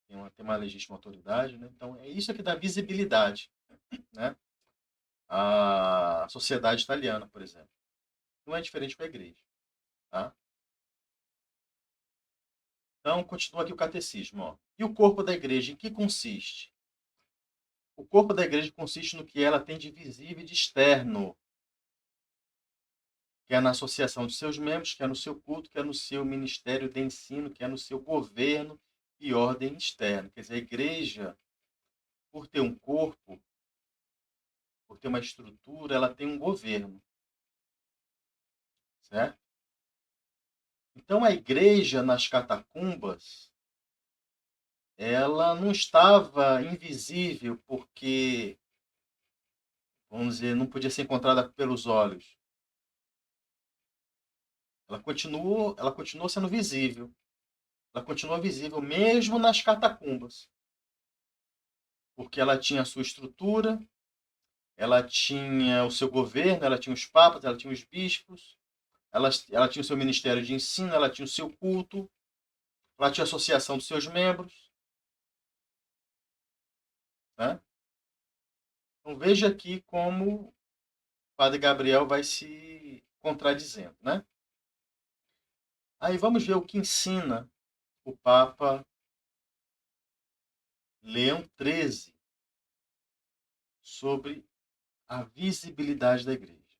tem uma legítima autoridade, né? Então é isso que dá visibilidade, né? À sociedade italiana, por exemplo. Não é diferente com a igreja, tá? Então, continua aqui o catecismo. Ó. E o corpo da igreja, em que consiste? O corpo da igreja consiste no que ela tem de visível e de externo, que é na associação de seus membros, que é no seu culto, que é no seu ministério de ensino, que é no seu governo e ordem externa. Quer dizer, a igreja, por ter um corpo, por ter uma estrutura, ela tem um governo, certo? Então, a igreja nas catacumbas, ela não estava invisível porque, vamos dizer, não podia ser encontrada pelos olhos. Ela continuou sendo visível. Ela continua visível mesmo nas catacumbas. Porque ela tinha a sua estrutura, ela tinha o seu governo, ela tinha os papas, ela tinha os bispos, ela tinha o seu ministério de ensino, ela tinha o seu culto, ela tinha a associação dos seus membros. Né? Então veja aqui como o Padre Gabriel vai se contradizendo. Né? Aí vamos ver o que ensina o Papa Leão XIII sobre a visibilidade da igreja.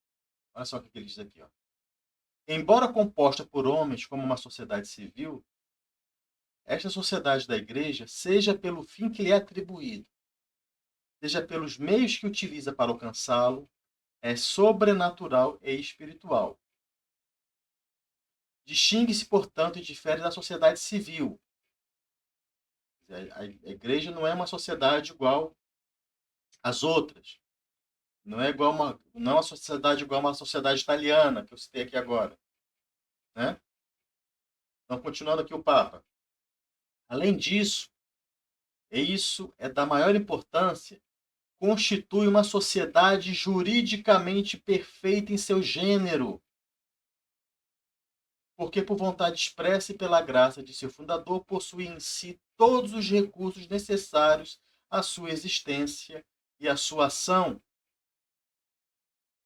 Olha só o que ele diz aqui. Ó. Embora composta por homens como uma sociedade civil, esta sociedade da igreja, seja pelo fim que lhe é atribuído, seja pelos meios que utiliza para alcançá-lo, é sobrenatural e espiritual. Distingue-se, portanto, e difere da sociedade civil. A igreja não é uma sociedade igual às outras. Não é uma sociedade igual a uma sociedade italiana, que eu citei aqui agora. Né? Então, continuando aqui o Papa. Além disso, e isso é da maior importância, constitui uma sociedade juridicamente perfeita em seu gênero, porque por vontade expressa e pela graça de seu fundador, possui em si todos os recursos necessários à sua existência e à sua ação.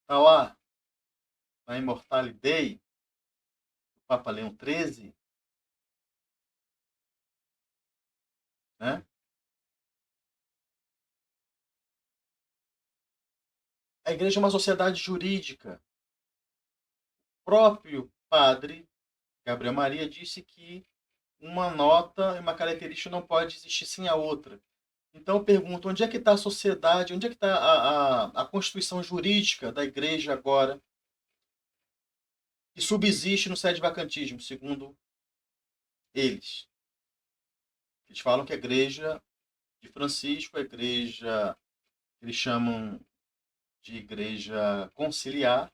Está lá, na Immortale Dei, do Papa Leão XIII, né? A igreja é uma sociedade jurídica. O próprio padre Gabriel Maria disse que uma nota e uma característica não pode existir sem a outra. Então eu pergunto, onde é que está a sociedade, onde é que está a constituição jurídica da igreja agora, que subsiste no sede-vacantismo, segundo eles? Eles falam que a igreja de Francisco, a igreja que eles chamam de igreja conciliar,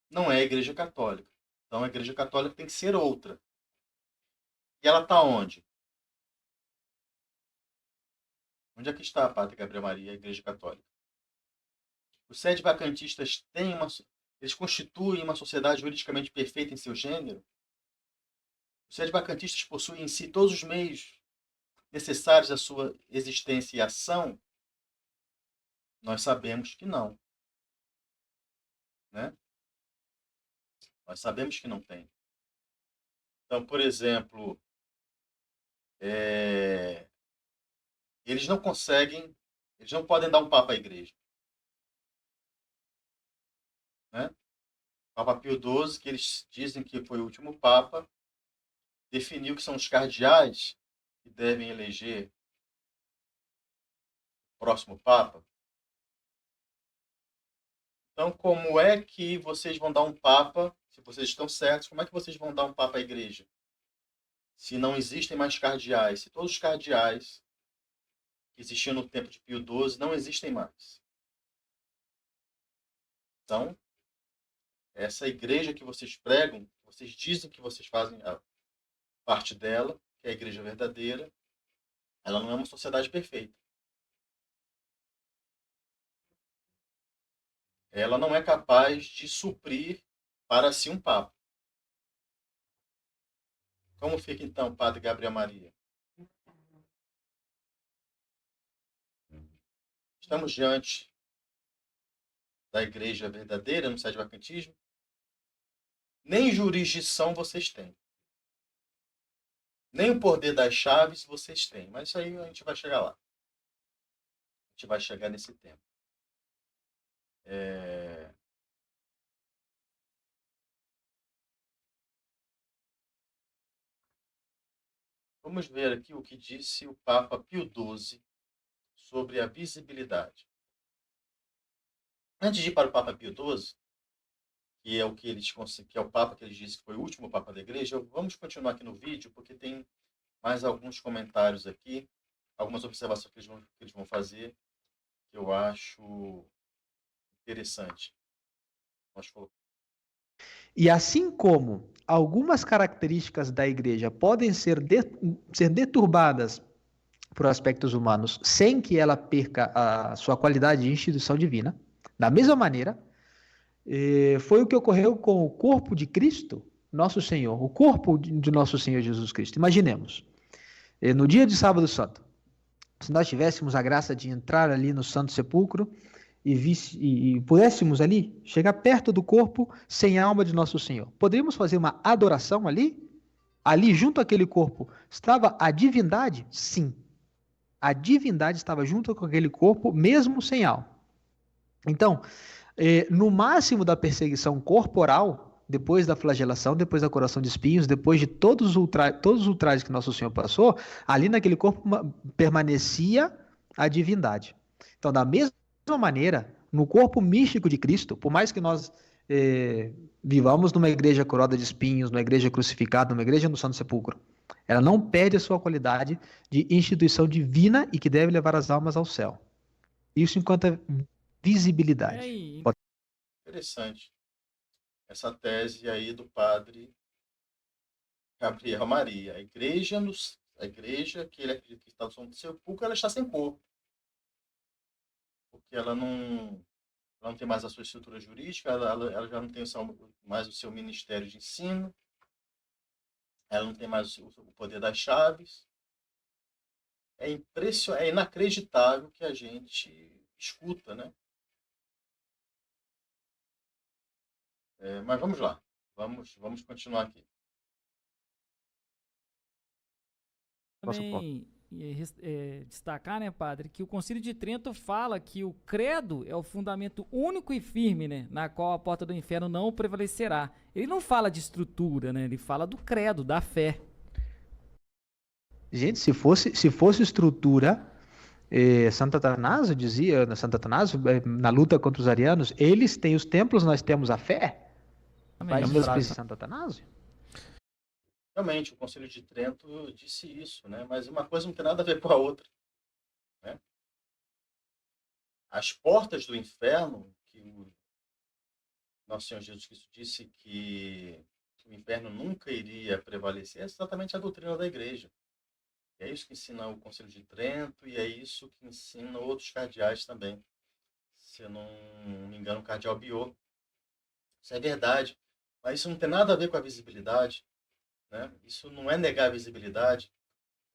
não é a igreja católica. Então a igreja católica tem que ser outra. E ela está onde? Onde é que está a Padre Gabriel Maria, a igreja católica? Os sede-vacantistas eles constituem uma sociedade juridicamente perfeita em seu gênero? Os sede-vacantistas possuem em si todos os meios necessários à sua existência e ação? Nós sabemos que não. Né? Nós sabemos que não tem. Então, por exemplo, eles não podem dar um papa à igreja. Né? O Papa Pio XII, que eles dizem que foi o último papa, definiu que são os cardeais que devem eleger próximo Papa. Então, como é que vocês vão dar um Papa, se vocês estão certos, como é que vocês vão dar um Papa à Igreja? Se não existem mais cardeais, se todos os cardeais que existiam no tempo de Pio XII não existem mais. Então, essa igreja que vocês pregam, vocês dizem que vocês fazem a parte dela, que é a igreja verdadeira, ela não é uma sociedade perfeita. Ela não é capaz de suprir para si um Papa. Como fica então, Padre Gabriel Maria? Estamos diante da igreja verdadeira no sede-vacantismo? Nem jurisdição vocês têm. Nem o poder das chaves vocês têm. Mas isso aí a gente vai chegar lá. A gente vai chegar nesse tema. Vamos ver aqui o que disse o Papa Pio XII sobre a visibilidade. Antes de ir para o Papa Pio XII, que é o que que é o Papa que ele disse que foi o último Papa da Igreja, vamos continuar aqui no vídeo, porque tem mais alguns comentários aqui, algumas observações que eles vão fazer, que eu acho interessante. Nós colocamos. E assim como algumas características da igreja podem ser deturbadas por aspectos humanos sem que ela perca a sua qualidade de instituição divina, da mesma maneira, foi o que ocorreu com o corpo de Cristo, nosso Senhor, o corpo de nosso Senhor Jesus Cristo. Imaginemos, no dia de Sábado Santo, se nós tivéssemos a graça de entrar ali no Santo Sepulcro e pudéssemos ali chegar perto do corpo sem a alma de nosso Senhor, poderíamos fazer uma adoração ali? Ali junto àquele corpo estava a divindade? Sim. A divindade estava junto com aquele corpo, mesmo sem alma. Então, no máximo da perseguição corporal, depois da flagelação, depois da coroação de espinhos, depois de todos os ultrajes que Nosso Senhor passou, ali naquele corpo permanecia a divindade. Então, da mesma maneira, no corpo místico de Cristo, por mais que nós vivamos numa igreja coroada de espinhos, numa igreja crucificada, numa igreja no Santo Sepulcro, ela não perde a sua qualidade de instituição divina e que deve levar as almas ao céu. Isso enquanto a visibilidade. Interessante. Essa tese aí do padre Gabriel Maria. A igreja que ele acredita que está no Santo Sepulcro, ela está sem corpo. Porque ela não tem mais a sua estrutura jurídica, ela já não tem mais o seu ministério de ensino, ela não tem mais o poder das chaves. É inacreditável que a gente escuta, né? Mas vamos lá, vamos continuar aqui. Também destacar, né, padre, que o Concílio de Trento fala que o credo é o fundamento único e firme, né, na qual a porta do inferno não prevalecerá. Ele não fala de estrutura, né, ele fala do credo, da fé. Gente, se fosse estrutura, Santo Atanásio dizia, na luta contra os arianos, eles têm os templos, nós temos a fé. Vai de Santo Atanásio. Realmente, o Concílio de Trento disse isso, né? Mas uma coisa não tem nada a ver com a outra, né? As portas do inferno, que o nosso Senhor Jesus Cristo disse que o inferno nunca iria prevalecer, é exatamente a doutrina da igreja. É isso que ensina o Concílio de Trento e é isso que ensina outros cardeais também. Se eu não me engano, o cardeal Biot. Isso é verdade, mas isso não tem nada a ver com a visibilidade, né? Isso não é negar a visibilidade.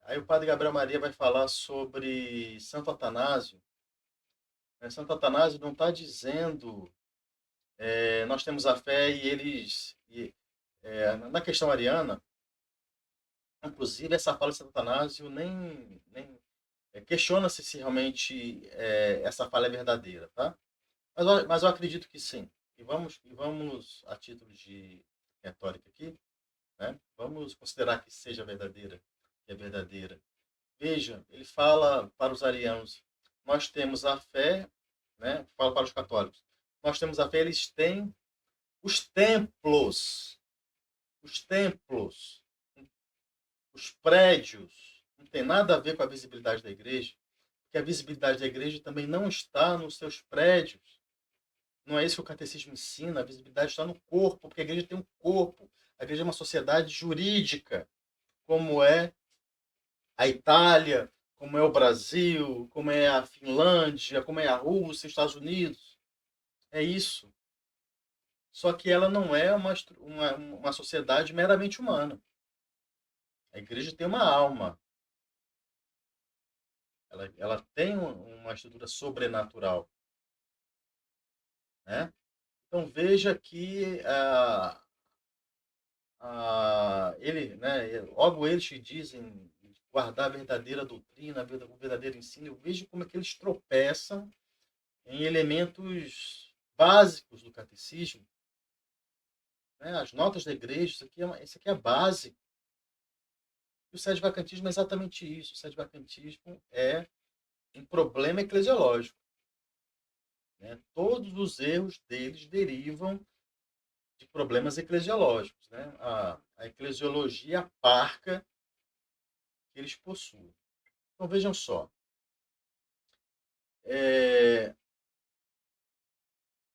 Aí o padre Gabriel Maria vai falar sobre Santo Atanásio. Santo Atanásio não está dizendo nós temos a fé e eles... na questão ariana, inclusive essa fala de Santo Atanásio nem questiona-se se realmente essa fala é verdadeira, tá? Mas eu acredito que sim. E vamos a título de retórica aqui, né? Vamos considerar que seja verdadeira, que é verdadeira. Veja, ele fala para os arianos, nós temos a fé, né? Falo para os católicos. Nós temos a fé, eles têm os templos, os prédios. Não tem nada a ver com a visibilidade da igreja, porque a visibilidade da igreja também não está nos seus prédios. Não é isso que o catecismo ensina, a visibilidade está no corpo, porque a igreja tem um corpo. A igreja é uma sociedade jurídica, como é a Itália, como é o Brasil, como é a Finlândia, como é a Rússia, os Estados Unidos. É isso. Só que ela não é uma sociedade meramente humana. A igreja tem uma alma. Ela tem uma estrutura sobrenatural. Né? Então veja que logo eles te dizem guardar a verdadeira doutrina, o verdadeiro ensino. Eu vejo como é que eles tropeçam em elementos básicos do catecismo. Né? As notas da igreja, isso aqui é básico. E o sedvacantismo é exatamente isso. O sedvacantismo é um problema eclesiológico. Né? Todos os erros deles derivam de problemas eclesiológicos. Né? A eclesiologia parca que eles possuem. Então vejam só.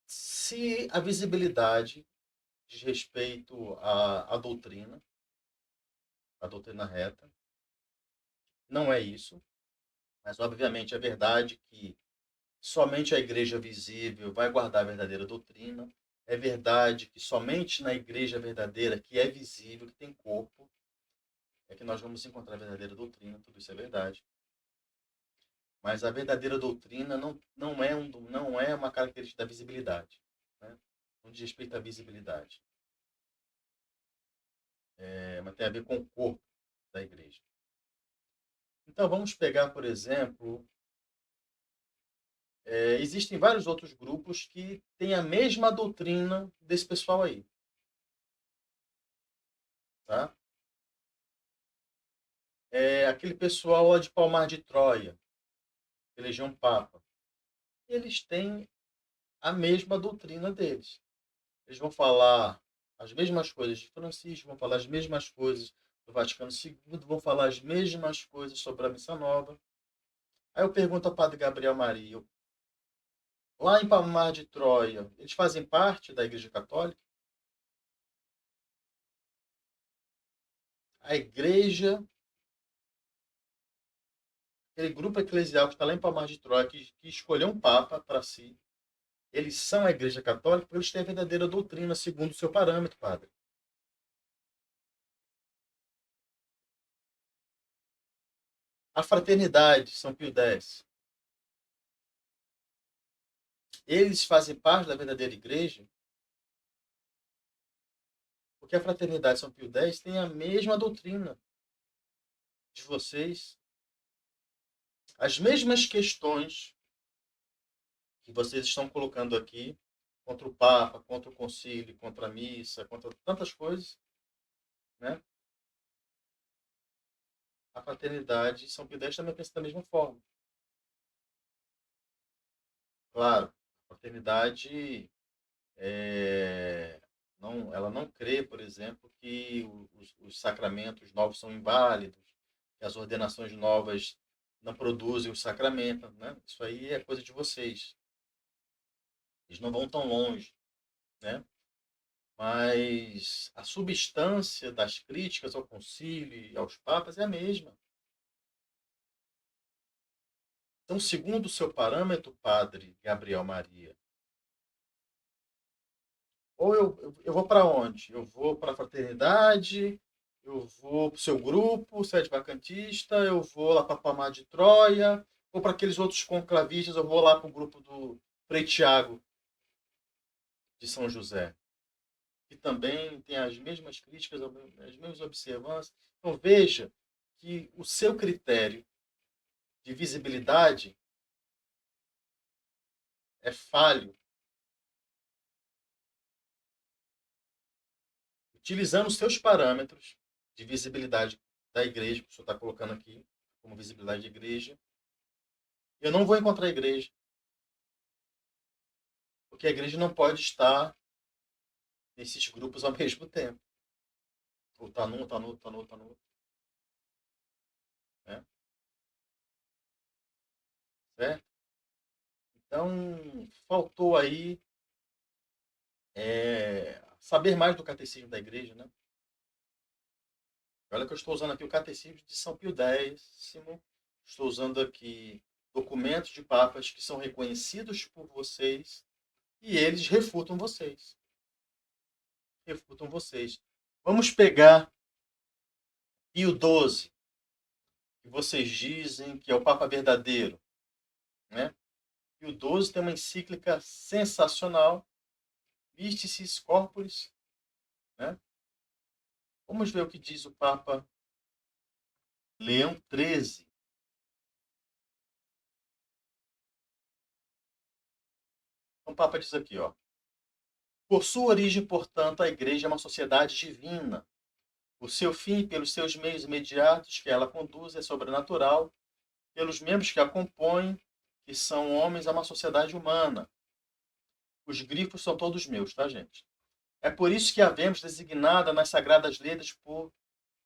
Se a visibilidade diz respeito à doutrina, a doutrina reta, não é isso, mas obviamente é verdade que somente a igreja visível vai guardar a verdadeira doutrina, é verdade que somente na igreja verdadeira, que é visível, que tem corpo, é que nós vamos encontrar a verdadeira doutrina, tudo isso é verdade. Mas a verdadeira doutrina não é uma característica da visibilidade. Né? Não diz respeito à visibilidade. Mas tem a ver com o corpo da igreja. Então, vamos pegar, por exemplo, existem vários outros grupos que têm a mesma doutrina desse pessoal aí. Tá? Aquele pessoal lá de Palmar de Troia, Legião Papa, eles têm a mesma doutrina deles. Eles vão falar as mesmas coisas de Francisco, vão falar as mesmas coisas do Vaticano II, vão falar as mesmas coisas sobre a Missa Nova. Aí eu pergunto ao Padre Gabriel Maria, lá em Palmar de Troia, eles fazem parte da Igreja Católica? A igreja, aquele grupo eclesial que está lá em Palmar de Troia, que escolheu um Papa para si, eles são a Igreja Católica porque eles têm a verdadeira doutrina segundo o seu parâmetro, padre. A fraternidade, São Pio X. Eles fazem parte da verdadeira igreja porque a fraternidade São Pio X tem a mesma doutrina de vocês. As mesmas questões que vocês estão colocando aqui contra o Papa, contra o Concílio, contra a missa, contra tantas coisas, né? A fraternidade São Pio X também pensa da mesma forma. Claro, a fraternidade ela não crê, por exemplo, que os sacramentos novos são inválidos, que as ordenações novas não produzem o sacramento. Né? Isso aí é coisa de vocês. Eles não vão tão longe. Né? Mas a substância das críticas ao concílio e aos papas é a mesma. Então, segundo o seu parâmetro, Padre Gabriel Maria, ou eu vou para onde? Eu vou para a fraternidade, eu vou para o seu grupo, sede vacantista, eu vou lá para Palmar de Troia, ou para aqueles outros conclavistas, eu vou lá para o grupo do Frei Tiago de São José, que também tem as mesmas críticas, as mesmas observâncias. Então veja que o seu critério de visibilidade é falho. Utilizando os seus parâmetros de visibilidade da igreja, que o senhor está colocando aqui como visibilidade de igreja, Eu não vou encontrar a igreja. Porque a igreja não pode estar nesses grupos ao mesmo tempo. Ou tá num, tá no outro, tá no outro, tá no outro. Né? Certo? Então, faltou aí saber mais do catecismo da igreja, né? Olha que eu estou usando aqui o catecismo de São Pio X. Estou usando aqui documentos de papas que são reconhecidos por vocês e eles refutam vocês. Refutam vocês. Vamos pegar Pio XII, que vocês dizem que é o Papa verdadeiro, né? Pio XII tem uma encíclica sensacional, Mysticis Corporis, né? Vamos ver o que diz o Papa Leão XIII. Então, o Papa diz aqui, ó. Por sua origem, portanto, a Igreja é uma sociedade divina. O seu fim, pelos seus meios imediatos que ela conduz, é sobrenatural. Pelos membros que a compõem, que são homens, é uma sociedade humana. Os grifos são todos meus, tá, gente? É por isso que havemos designada nas Sagradas Letras por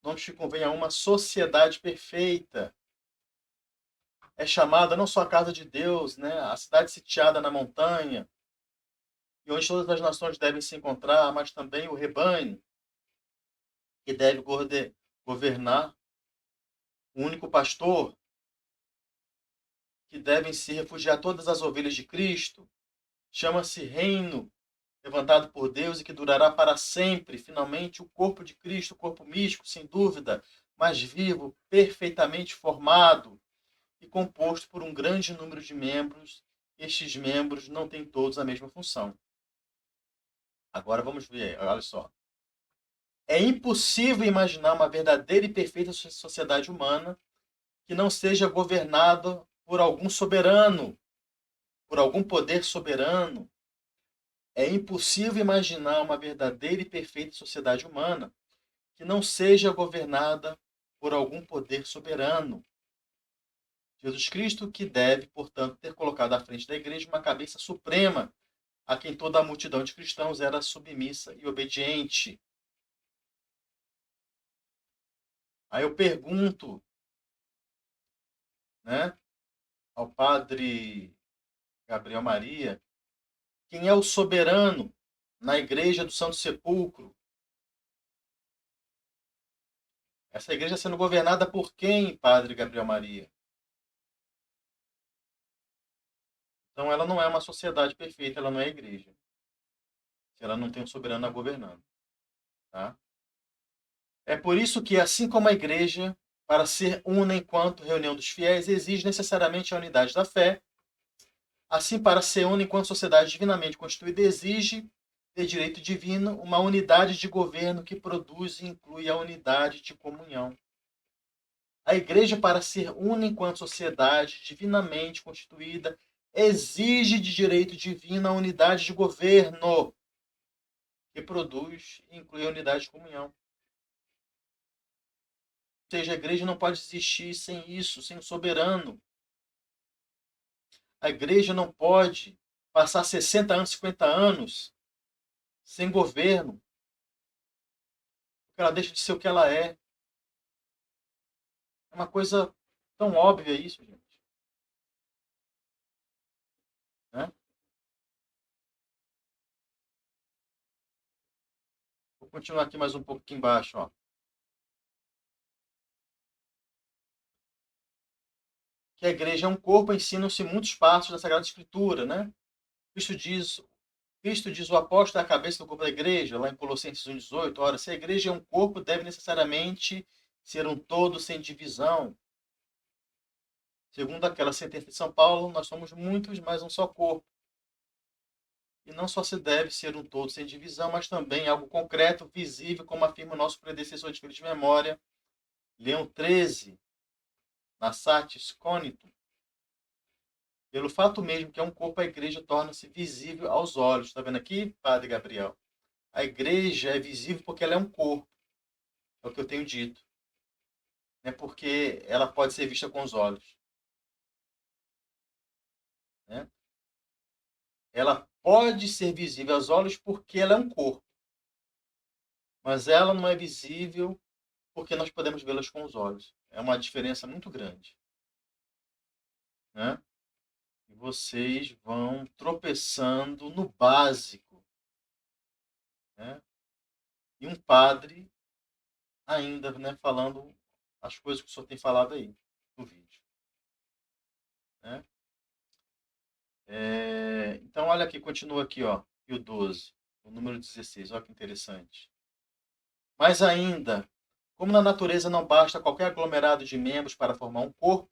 nomes que convém a uma sociedade perfeita. É chamada não só a casa de Deus, né? A cidade sitiada na montanha, e onde todas as nações devem se encontrar, mas também o rebanho, que deve governar, o único pastor, que devem se refugiar todas as ovelhas de Cristo. Chama-se reino levantado por Deus e que durará para sempre. Finalmente, o corpo de Cristo, o corpo místico, sem dúvida, mas vivo, perfeitamente formado e composto por um grande número de membros. Estes membros não têm todos a mesma função. Agora vamos ver, olha só. É impossível imaginar uma verdadeira e perfeita sociedade humana que não seja governada por algum soberano, por algum poder soberano. É impossível imaginar uma verdadeira e perfeita sociedade humana que não seja governada por algum poder soberano. Jesus Cristo, que deve, portanto, ter colocado à frente da igreja uma cabeça suprema, a quem toda a multidão de cristãos era submissa e obediente. Aí eu pergunto, né, ao padre Gabriel Maria, quem é o soberano na igreja do Santo Sepulcro? Essa igreja sendo governada por quem, padre Gabriel Maria? Então ela não é uma sociedade perfeita, ela não é a igreja. Se ela não tem um soberano a governando. Tá? É por isso que, assim como a igreja, para ser una enquanto reunião dos fiéis, exige necessariamente a unidade da fé, assim, para ser una enquanto sociedade divinamente constituída, exige, de direito divino, uma unidade de governo que produz e inclui a unidade de comunhão. A igreja, para ser una enquanto sociedade divinamente constituída, exige de direito divino a unidade de governo que produz e inclui a unidade de comunhão. Ou seja, a igreja não pode existir sem isso, sem o soberano. A igreja não pode passar 60 anos, 50 anos sem governo, porque ela deixa de ser o que ela é. É uma coisa tão óbvia isso, gente. Né? Vou continuar aqui mais um pouco aqui embaixo. Ó. Que a igreja é um corpo, ensinam-se muitos passos da Sagrada Escritura. Né? Cristo diz o apóstolo é a cabeça do corpo da igreja, lá em Colossenses 1,18. Ora, se a igreja é um corpo, deve necessariamente ser um todo sem divisão. Segundo aquela sentença de São Paulo, nós somos muitos, mas um só corpo. E não só se deve ser um todo sem divisão, mas também algo concreto, visível, como afirma o nosso predecessor de feliz memória, Leão XIII, na Satis Cognitum. Pelo fato mesmo que é um corpo, a igreja torna-se visível aos olhos. Está vendo aqui, Padre Gabriel? A igreja é visível porque ela é um corpo. É o que eu tenho dito. Não é porque ela pode ser vista com os olhos. né? Ela pode ser visível aos olhos porque ela é um corpo, mas ela não é visível porque nós podemos vê-las com os olhos. É uma diferença muito grande, né? E vocês vão tropeçando no básico, né? E um padre ainda, né, falando as coisas que o senhor tem falado aí no vídeo, né? Então, olha aqui, continua aqui, ó, Pio 12, o número 16, olha que interessante. Mas ainda, como na natureza não basta qualquer aglomerado de membros para formar um corpo,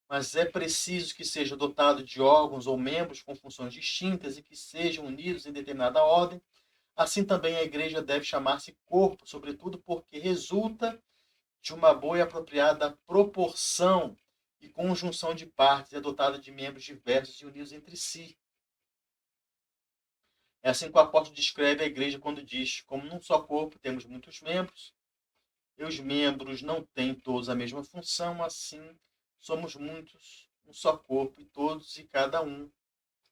mas é preciso que seja dotado de órgãos ou membros com funções distintas e que sejam unidos em determinada ordem, assim também a igreja deve chamar-se corpo, sobretudo porque resulta de uma boa e apropriada proporção e conjunção de partes e é dotada de membros diversos e unidos entre si. É assim que o apóstolo descreve a igreja quando diz: como num só corpo temos muitos membros, e os membros não têm todos a mesma função, assim somos muitos, um só corpo, e todos e cada um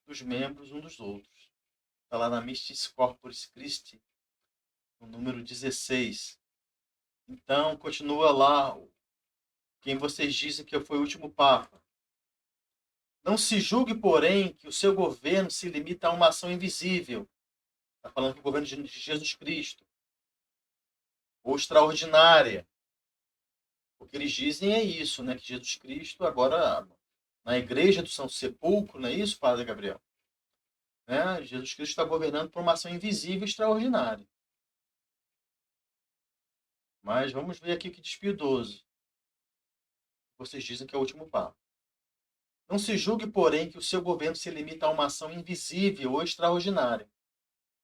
dos membros um dos outros. Está lá na Mystis Corporis Christi, no número 16. Então, continua lá quem vocês dizem que foi o último Papa. Não se julgue, porém, que o seu governo se limita a uma ação invisível. Está falando que o governo de Jesus Cristo. Ou extraordinária. O que eles dizem é isso, né? Que Jesus Cristo agora, na igreja do Santo Sepulcro, não é isso, Padre Gabriel? Né? Jesus Cristo está governando por uma ação invisível e extraordinária. Mas vamos ver aqui o que diz Pio XII. Vocês dizem que é o último Papa. Não se julgue, porém, que o seu governo se limita a uma ação invisível ou extraordinária.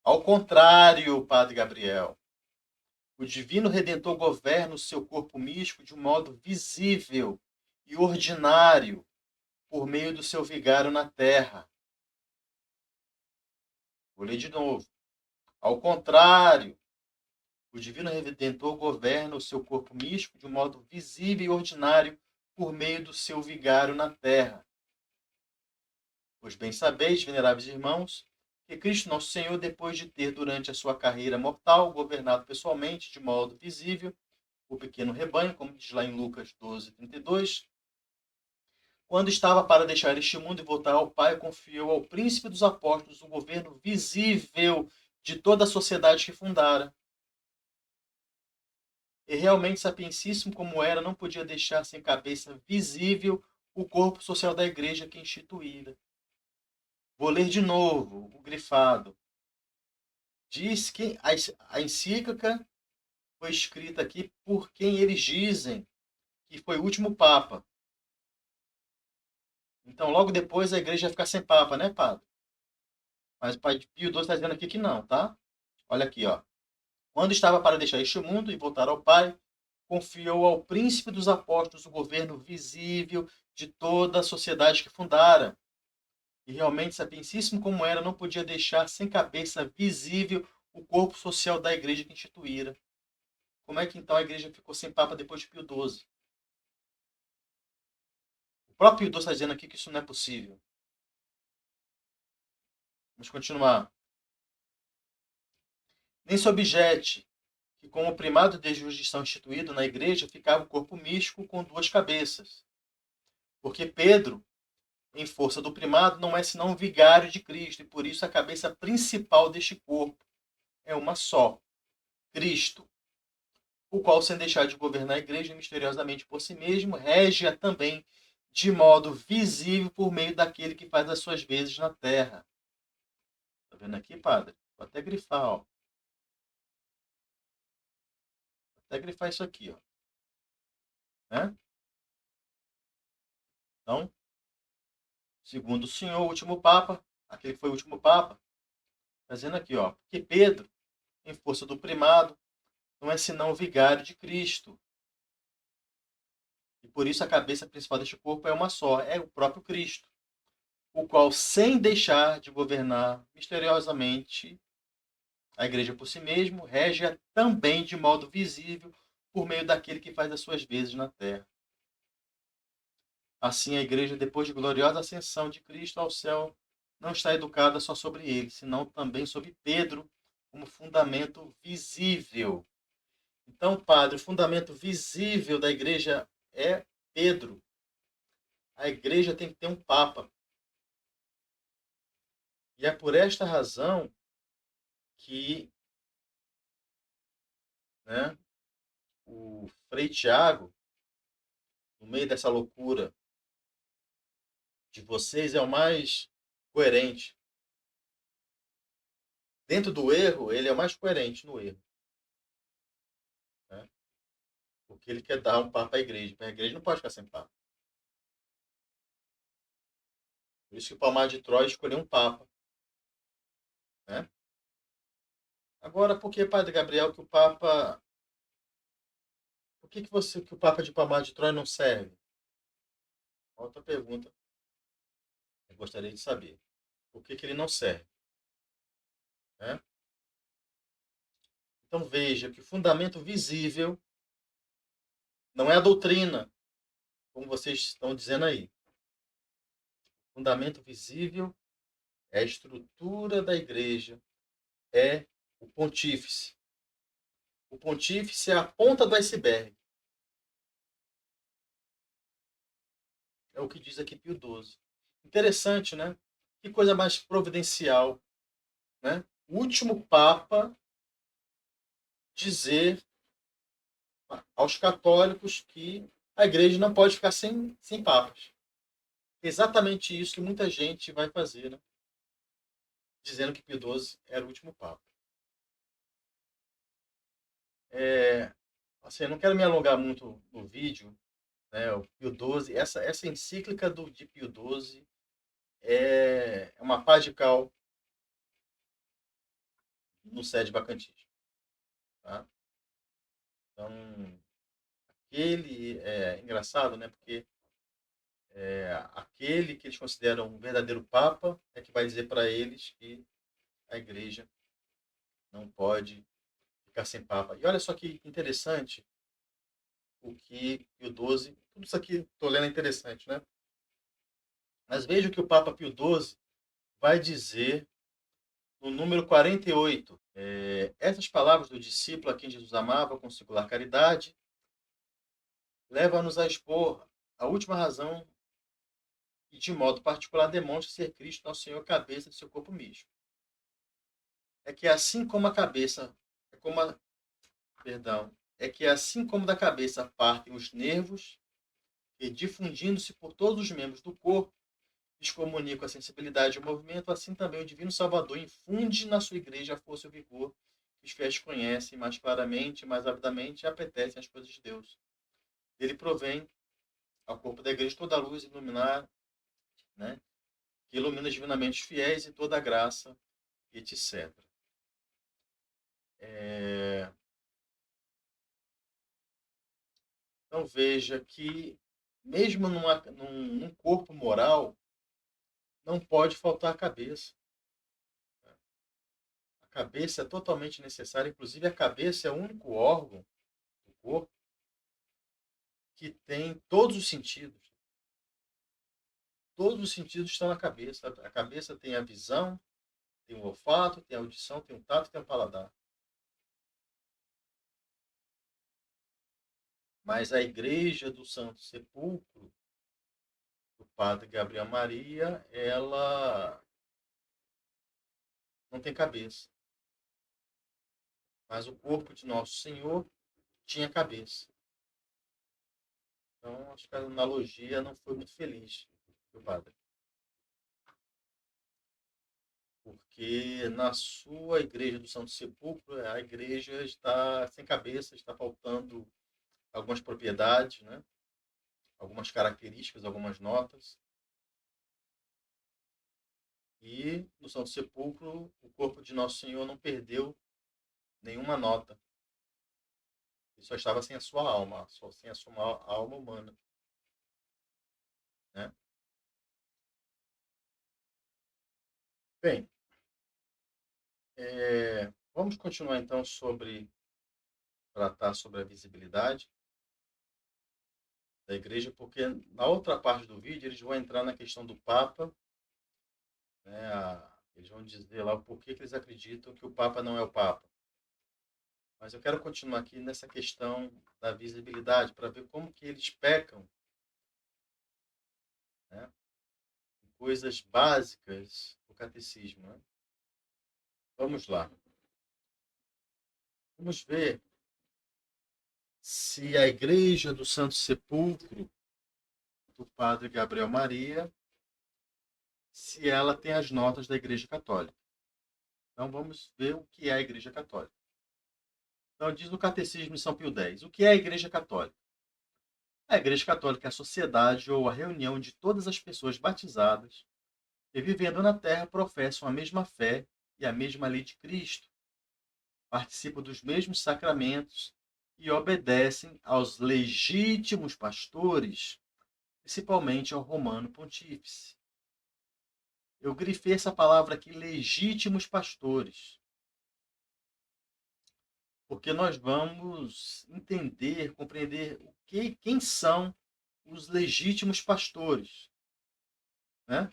Ao contrário, Padre Gabriel, o Divino Redentor governa o seu corpo místico de um modo visível e ordinário por meio do seu vigário na terra. Vou ler de novo. Ao contrário, o Divino Redentor governa o seu corpo místico de um modo visível e ordinário por meio do seu vigário na terra. Pois bem sabeis, veneráveis irmãos, que Cristo Nosso Senhor, depois de ter, durante a sua carreira mortal, governado pessoalmente, de modo visível, o pequeno rebanho, como diz lá em Lucas 12, 32, quando estava para deixar este mundo e voltar ao Pai, confiou ao príncipe dos apóstolos o governo visível de toda a sociedade que fundara. E realmente, sapientíssimo como era, não podia deixar sem cabeça visível o corpo social da igreja que instituíra. Vou ler de novo o grifado. Diz que a encíclica foi escrita aqui por quem eles dizem que foi o último Papa. Então, logo depois, a igreja vai ficar sem Papa, né, padre? Mas o Pai Pio XII está dizendo aqui que não, tá? Olha aqui, ó. Quando estava para deixar este mundo e voltar ao Pai, confiou ao príncipe dos apóstolos o governo visível de toda a sociedade que fundara. E realmente, sapientíssimo como era, não podia deixar sem cabeça visível o corpo social da igreja que instituíra. Como é que então a igreja ficou sem Papa depois de Pio XII? O próprio Pio XII está dizendo aqui que isso não é possível. Vamos continuar. Nem se objete que com o primado de jurisdição instituído na igreja ficava o corpo místico com duas cabeças. Porque Pedro, em força do primado, não é senão um vigário de Cristo, e por isso a cabeça principal deste corpo é uma só, Cristo, o qual, sem deixar de governar a igreja misteriosamente por si mesmo, rege-a também de modo visível por meio daquele que faz as suas vezes na terra. Está vendo aqui, padre? Vou até grifar, ó. Vou até grifar isso aqui, ó. Né? Então, segundo o senhor, o último Papa, aquele que foi o último Papa, está dizendo aqui, ó, que Pedro, em força do primado, não é senão o vigário de Cristo. E por isso a cabeça principal deste corpo é uma só, é o próprio Cristo, o qual, sem deixar de governar misteriosamente a igreja por si mesmo, rege-a também de modo visível por meio daquele que faz as suas vezes na terra. Assim, a igreja, depois de gloriosa ascensão de Cristo ao céu, não está educada só sobre ele, senão também sobre Pedro, como fundamento visível. Então, padre, o fundamento visível da igreja é Pedro. A igreja tem que ter um papa. E é por esta razão que, né, o Frei Tiago, no meio dessa loucura de vocês, é o mais coerente. Dentro do erro, ele é o mais coerente no erro. Né? Porque ele quer dar um papa à igreja. A igreja não pode ficar sem papa. Por isso que o Palmar de Troia escolheu um papa. Né? Agora, por que, Padre Gabriel, que o papa... Por que o papa de Palmar de Troia não serve? Outra pergunta. Eu gostaria de saber. Por que ele não serve? Né? Então veja que o fundamento visível não é a doutrina, como vocês estão dizendo aí. O fundamento visível é a estrutura da igreja, é o pontífice. O pontífice é a ponta do iceberg. É o que diz aqui Pio XII. Interessante, né? Que coisa mais providencial, né? O último Papa dizer aos católicos que a igreja não pode ficar sem papas. Exatamente isso que muita gente vai fazer, né? Dizendo que Pio XII era o último Papa. Assim, eu não quero me alongar muito no vídeo, né? O Pio XII, essa encíclica de Pio XII é uma pá de cal no sede vacantismo. Tá? Então, ele é engraçado, né? Porque aquele que eles consideram um verdadeiro Papa é que vai dizer para eles que a igreja não pode ficar sem Papa. E olha só que interessante o que Pio XII... Tudo isso aqui, estou lendo, é interessante, né? Mas veja o que o Papa Pio XII vai dizer no número 48. Essas palavras do discípulo a quem Jesus amava com singular caridade levam-nos a expor a última razão e, de modo particular, demonstra ser Cristo nosso Senhor cabeça de seu corpo místico. É que assim como a cabeça, é que assim como da cabeça partem os nervos e difundindo-se por todos os membros do corpo, lhes comunicam a sensibilidade e o movimento, assim também o Divino Salvador infunde na sua igreja a força e o vigor que os fiéis conhecem mais claramente, mais avidamente e apetecem as coisas de Deus. Ele provém ao corpo da igreja toda a luz iluminar, né, que ilumina divinamente os fiéis e toda a graça, etc. Então veja que mesmo num corpo moral não pode faltar a cabeça. A cabeça é totalmente necessária, inclusive a cabeça é o único órgão do corpo que tem todos os sentidos. Todos os sentidos estão na cabeça. A cabeça tem a visão, tem o olfato, tem a audição, tem o tato, tem o paladar. Mas a igreja do Santo Sepulcro, do Padre Gabriel Maria, ela não tem cabeça. Mas o corpo de Nosso Senhor tinha cabeça. Então, acho que a analogia não foi muito feliz do padre. Porque na sua igreja do Santo Sepulcro, a igreja está sem cabeça, está faltando algumas propriedades, né? Algumas características, algumas notas. E no Santo Sepulcro, o corpo de Nosso Senhor não perdeu nenhuma nota. Ele só estava sem a sua alma, só sem a sua alma humana. Né? Bem, vamos continuar então tratar sobre a visibilidade da igreja, porque na outra parte do vídeo eles vão entrar na questão do Papa, né? Eles vão dizer lá o porquê que eles acreditam que o Papa não é o Papa. Mas eu quero continuar aqui nessa questão da visibilidade, para ver como que eles pecam, né? Em coisas básicas do catecismo, né? Vamos lá. Vamos ver se a Igreja do Santo Sepulcro, do Padre Gabriel Maria, se ela tem as notas da Igreja Católica. Então vamos ver o que é a Igreja Católica. Então diz no Catecismo de São Pio X. O que é a Igreja Católica? A Igreja Católica é a sociedade ou a reunião de todas as pessoas batizadas que, vivendo na Terra, professam a mesma fé e a mesma lei de Cristo, participam dos mesmos sacramentos e obedecem aos legítimos pastores, principalmente ao Romano Pontífice. Eu grifei essa palavra aqui, legítimos pastores, porque nós vamos entender, compreender quem são os legítimos pastores, né?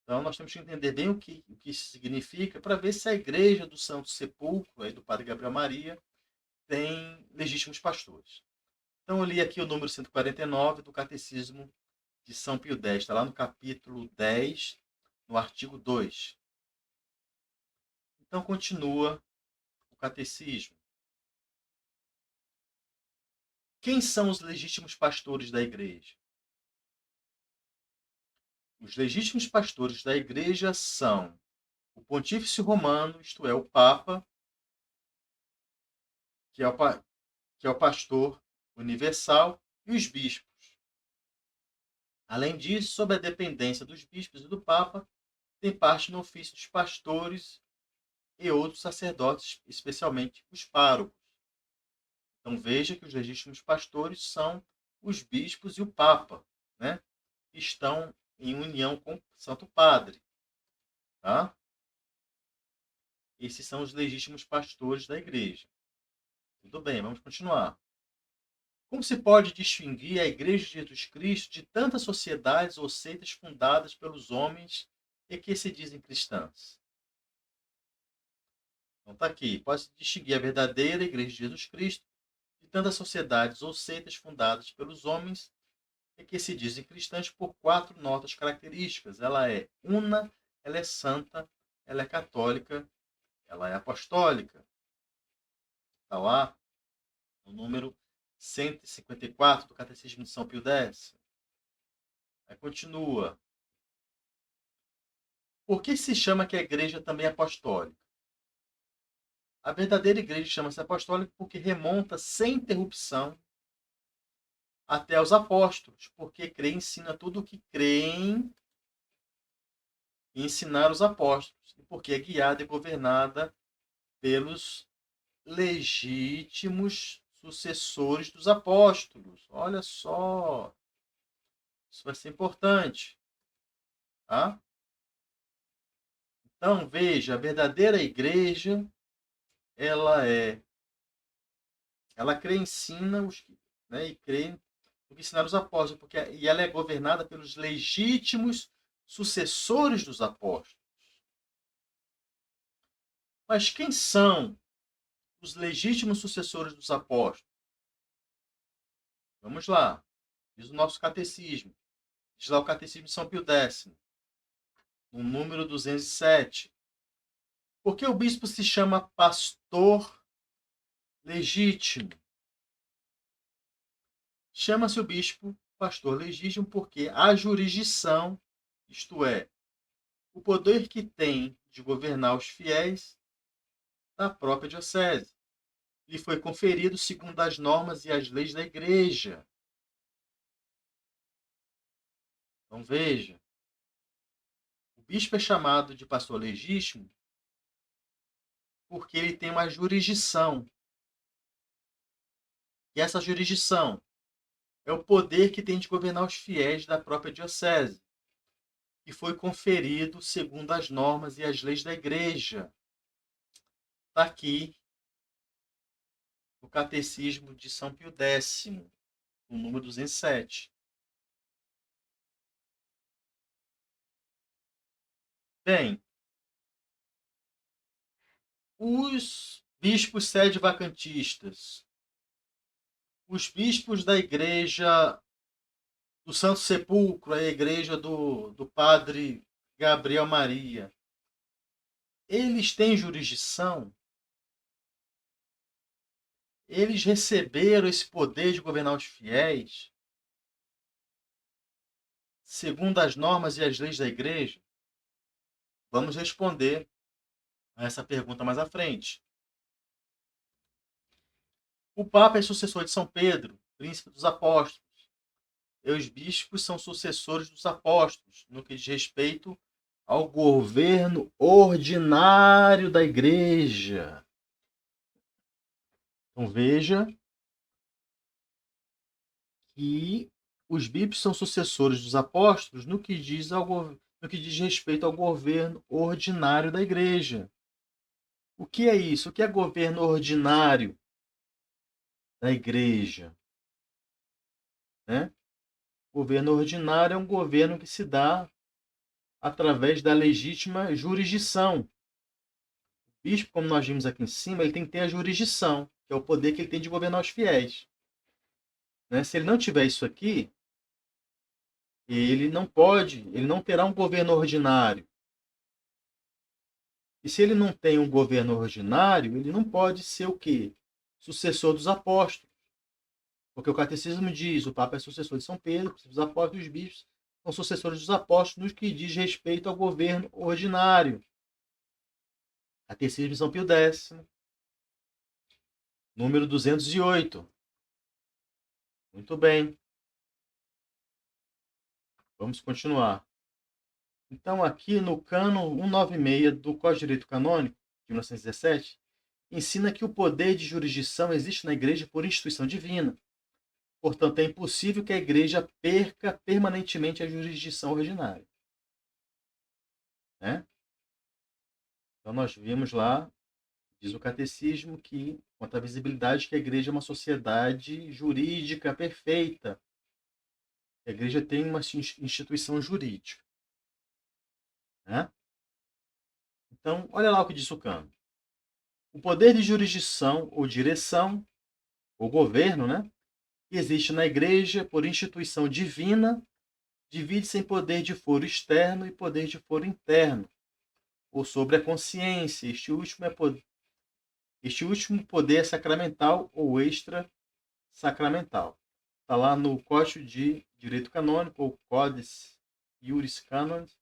Então nós temos que entender bem o que isso significa, para ver se a Igreja do Santo Sepulcro, aí do Padre Gabriel Maria, tem legítimos pastores. Então eu li aqui o número 149 do Catecismo de São Pio X, está lá no capítulo 10, no artigo 2. Então continua o Catecismo. Quem são os legítimos pastores da Igreja? Os legítimos pastores da Igreja são o Pontífice Romano, isto é, o Papa, que é o pastor universal, e os bispos. Além disso, sob a dependência dos bispos e do Papa, tem parte no ofício dos pastores e outros sacerdotes, especialmente os párocos. Então veja que os legítimos pastores são os bispos e o Papa, né? Que estão em união com o Santo Padre. Tá? Esses são os legítimos pastores da Igreja. Tudo bem, vamos continuar. Como se pode distinguir a Igreja de Jesus Cristo de tantas sociedades ou seitas fundadas pelos homens e que se dizem cristãs? Então está aqui. Pode-se distinguir a verdadeira Igreja de Jesus Cristo de tantas sociedades ou seitas fundadas pelos homens e que se dizem cristãs por 4 notas características. Ela é una, ela é santa, ela é católica, ela é apostólica. Está lá no número 154 do Catecismo de São Pio X. Aí continua. Por que se chama que a igreja também é apostólica? A verdadeira igreja chama-se apostólica porque remonta sem interrupção até aos apóstolos, porque crê e ensina tudo o que creem e ensinar os apóstolos, e porque é guiada e governada pelos legítimos sucessores dos apóstolos. Olha só, isso vai ser importante. Tá? Então, veja, a verdadeira igreja, ela crê e ensina né, e crê no que ensinaram os apóstolos, e ela é governada pelos legítimos sucessores dos apóstolos. Mas quem são os legítimos sucessores dos apóstolos? Vamos lá. Diz o nosso catecismo. Diz lá o Catecismo de São Pio X, no número 207. Por que o bispo se chama pastor legítimo? Chama-se o bispo pastor legítimo porque a jurisdição, isto é, o poder que tem de governar os fiéis da própria diocese, lhe foi conferido segundo as normas e as leis da igreja. Então veja, o bispo é chamado de pastor legítimo porque ele tem uma jurisdição. E essa jurisdição é o poder que tem de governar os fiéis da própria diocese, que foi conferido segundo as normas e as leis da igreja. Está aqui no Catecismo de São Pio X. no número 207. Bem, os bispos sede-vacantistas, os bispos da igreja do Santo Sepulcro, a igreja do padre Gabriel Maria, eles têm jurisdição? Eles receberam esse poder de governar os fiéis segundo as normas e as leis da igreja? Vamos responder a essa pergunta mais à frente. O Papa é sucessor de São Pedro, príncipe dos apóstolos. E os bispos são sucessores dos apóstolos, no que diz respeito ao governo ordinário da igreja. Então veja que os bispos são sucessores dos apóstolos no que diz respeito ao governo ordinário da igreja. O que é isso? O que é governo ordinário da igreja? Né? O governo ordinário é um governo que se dá através da legítima jurisdição. O bispo, como nós vimos aqui em cima, ele tem que ter a jurisdição, que é o poder que ele tem de governar os fiéis. Né? Se ele não tiver isso aqui, ele não terá um governo ordinário. E se ele não tem um governo ordinário, ele não pode ser o quê? Sucessor dos apóstolos. Porque o catecismo diz, o Papa é sucessor de São Pedro, os apóstolos e os bispos são sucessores dos apóstolos no que diz respeito ao governo ordinário. Catecismo de São Pio X, número 208. Muito bem. Vamos continuar. Então, aqui no cânon 196 do Código de Direito Canônico, de 1917, ensina que o poder de jurisdição existe na igreja por instituição divina. Portanto, é impossível que a igreja perca permanentemente a jurisdição ordinária. Né? Então, nós vimos lá, diz o catecismo, que, quanto à visibilidade, que a igreja é uma sociedade jurídica perfeita. A igreja tem uma instituição jurídica. Né? Então, olha lá o que diz o cânon. O poder de jurisdição ou direção, ou governo, né, que existe na igreja por instituição divina, divide-se em poder de foro externo e poder de foro interno, ou sobre a consciência. Este último poder é sacramental ou extra-sacramental. Está lá no Código de Direito Canônico, ou Codex Iuris Canons,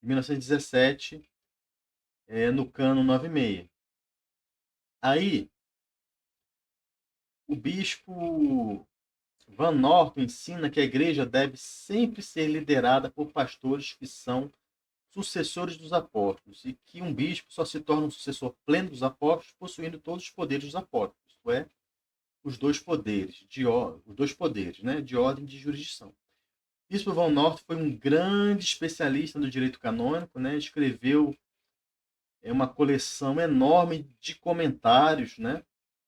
de 1917, no cânon 96. Aí, o bispo Van Norton ensina que a igreja deve sempre ser liderada por pastores que são sucessores dos apóstolos e que um bispo só se torna um sucessor pleno dos apóstolos possuindo todos os poderes dos apóstolos, isto é, os dois poderes, né, de ordem e de jurisdição. O bispo Van Norton foi um grande especialista no direito canônico, né, escreveu uma coleção enorme de comentários, né,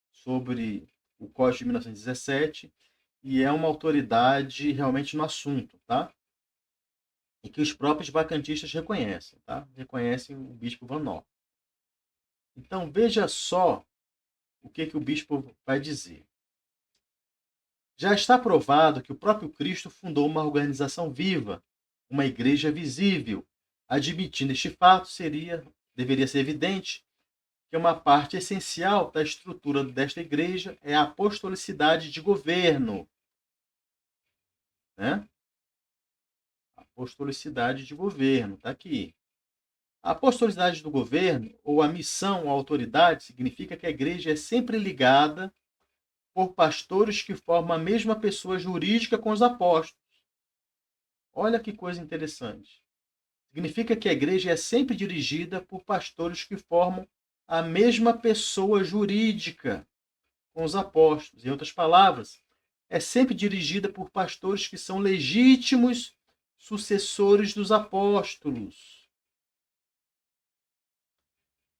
sobre o Código de 1917 e é uma autoridade realmente no assunto, tá? E que os próprios vacantistas reconhecem, tá? Reconhecem o bispo Van Norton. Então, veja só o que o bispo vai dizer. Já está provado que o próprio Cristo fundou uma organização viva, uma igreja visível. Admitindo este fato, deveria ser evidente que uma parte essencial da estrutura desta igreja é a apostolicidade de governo. Né? Apostolicidade de governo, está aqui. A apostolicidade do governo, ou a missão ou a autoridade, significa que a igreja é sempre ligada por pastores que formam a mesma pessoa jurídica com os apóstolos. Olha que coisa interessante. Significa que a igreja é sempre dirigida por pastores que formam a mesma pessoa jurídica com os apóstolos. Em outras palavras, é sempre dirigida por pastores que são legítimos sucessores dos apóstolos.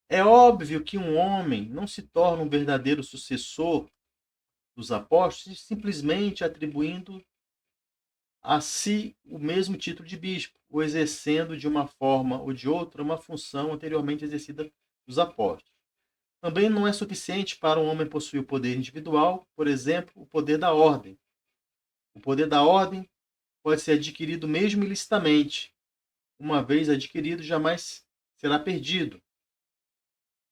É óbvio que um homem não se torna um verdadeiro sucessor dos apóstolos, simplesmente atribuindo a si o mesmo título de bispo, ou exercendo de uma forma ou de outra uma função anteriormente exercida dos apóstolos. Também não é suficiente para um homem possuir o poder individual, por exemplo, o poder da ordem. O poder da ordem pode ser adquirido mesmo ilicitamente. Uma vez adquirido, jamais será perdido.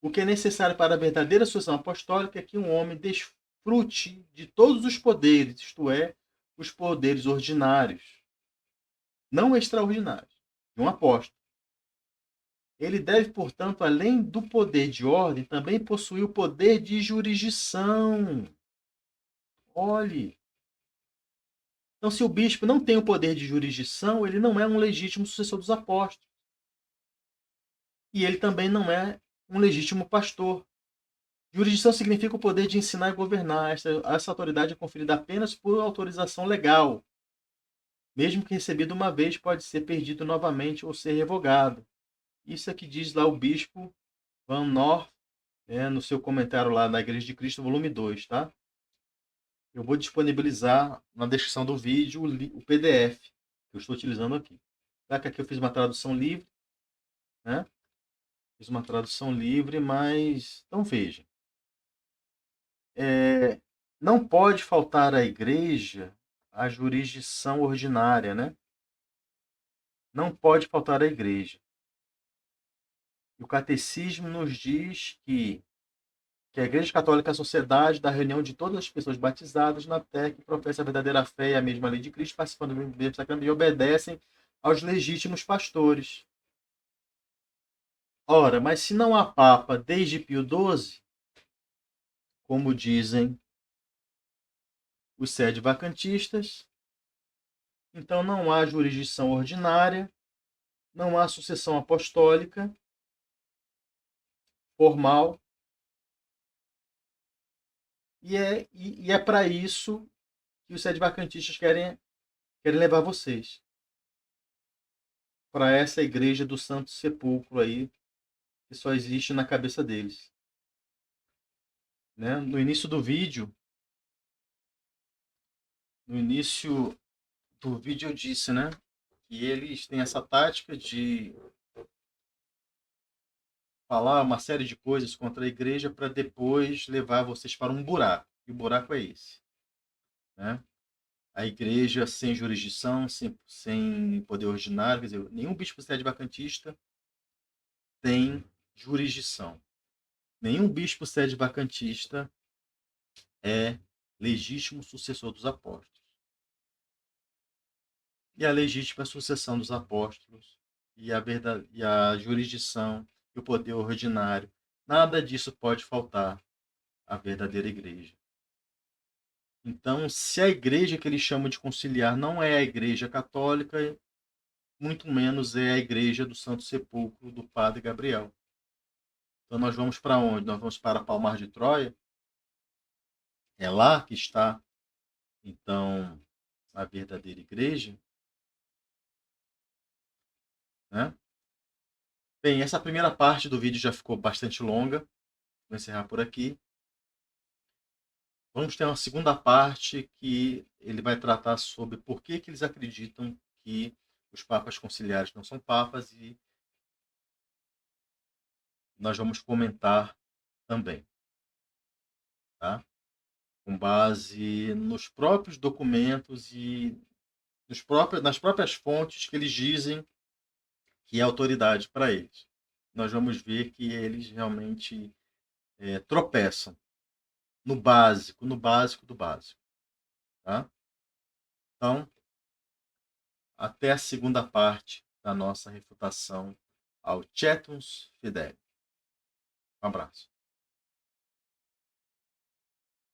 O que é necessário para a verdadeira sucessão apostólica é que um homem desfrute de todos os poderes, isto é, os poderes ordinários, não extraordinários, de um apóstolo. Ele deve, portanto, além do poder de ordem, também possuir o poder de jurisdição. Olhe. Então, se o bispo não tem o poder de jurisdição, ele não é um legítimo sucessor dos apóstolos. E ele também não é um legítimo pastor. Jurisdição significa o poder de ensinar e governar. Essa autoridade é conferida apenas por autorização legal. Mesmo que recebido uma vez, pode ser perdido novamente ou ser revogado. Isso é que diz lá o bispo Van North, no seu comentário lá na Igreja de Cristo, volume 2, tá? Eu vou disponibilizar na descrição do vídeo o PDF que eu estou utilizando aqui. Tá? Que aqui eu fiz uma tradução livre, né? Fiz uma tradução livre, mas... Então veja. Não pode faltar à igreja a jurisdição ordinária, né? Não pode faltar à igreja. E o catecismo nos diz que a Igreja Católica é a sociedade da reunião de todas as pessoas batizadas na terra que professam a verdadeira fé e a mesma lei de Cristo, participando do mesmo sacramento e obedecem aos legítimos pastores. Ora, mas se não há Papa desde Pio XII, como dizem os sede-vacantistas, então não há jurisdição ordinária, não há sucessão apostólica formal, e é para isso que os sede-vacantistas querem levar vocês. Para essa igreja do Santo Sepulcro aí, que só existe na cabeça deles. Né? No início do vídeo eu disse, né, que eles têm essa tática de falar uma série de coisas contra a igreja para depois levar vocês para um buraco. E o buraco é esse. Né? A igreja sem jurisdição, sem poder ordinário, quer dizer, nenhum bispo sede-vacantista tem jurisdição. Nenhum bispo sede-vacantista é legítimo sucessor dos apóstolos. E a legítima sucessão dos apóstolos e a jurisdição e o poder ordinário, nada disso pode faltar à verdadeira igreja. Então, se a igreja que eles chamam de conciliar não é a igreja católica, muito menos é a igreja do Santo Sepulcro do Padre Gabriel. Então, nós vamos para onde? Nós vamos para Palmar de Troia. É lá que está, então, a verdadeira igreja. Né? Bem, essa primeira parte do vídeo já ficou bastante longa. Vou encerrar por aqui. Vamos ter uma segunda parte que ele vai tratar sobre por que eles acreditam que os papas conciliares não são papas, e nós vamos comentar também. Tá? Com base nos próprios documentos e nas próprias fontes que eles dizem que é autoridade para eles. Nós vamos ver que eles realmente tropeçam no básico do básico. Tá? Então, até a segunda parte da nossa refutação ao Cetus Fidelis. Um abraço.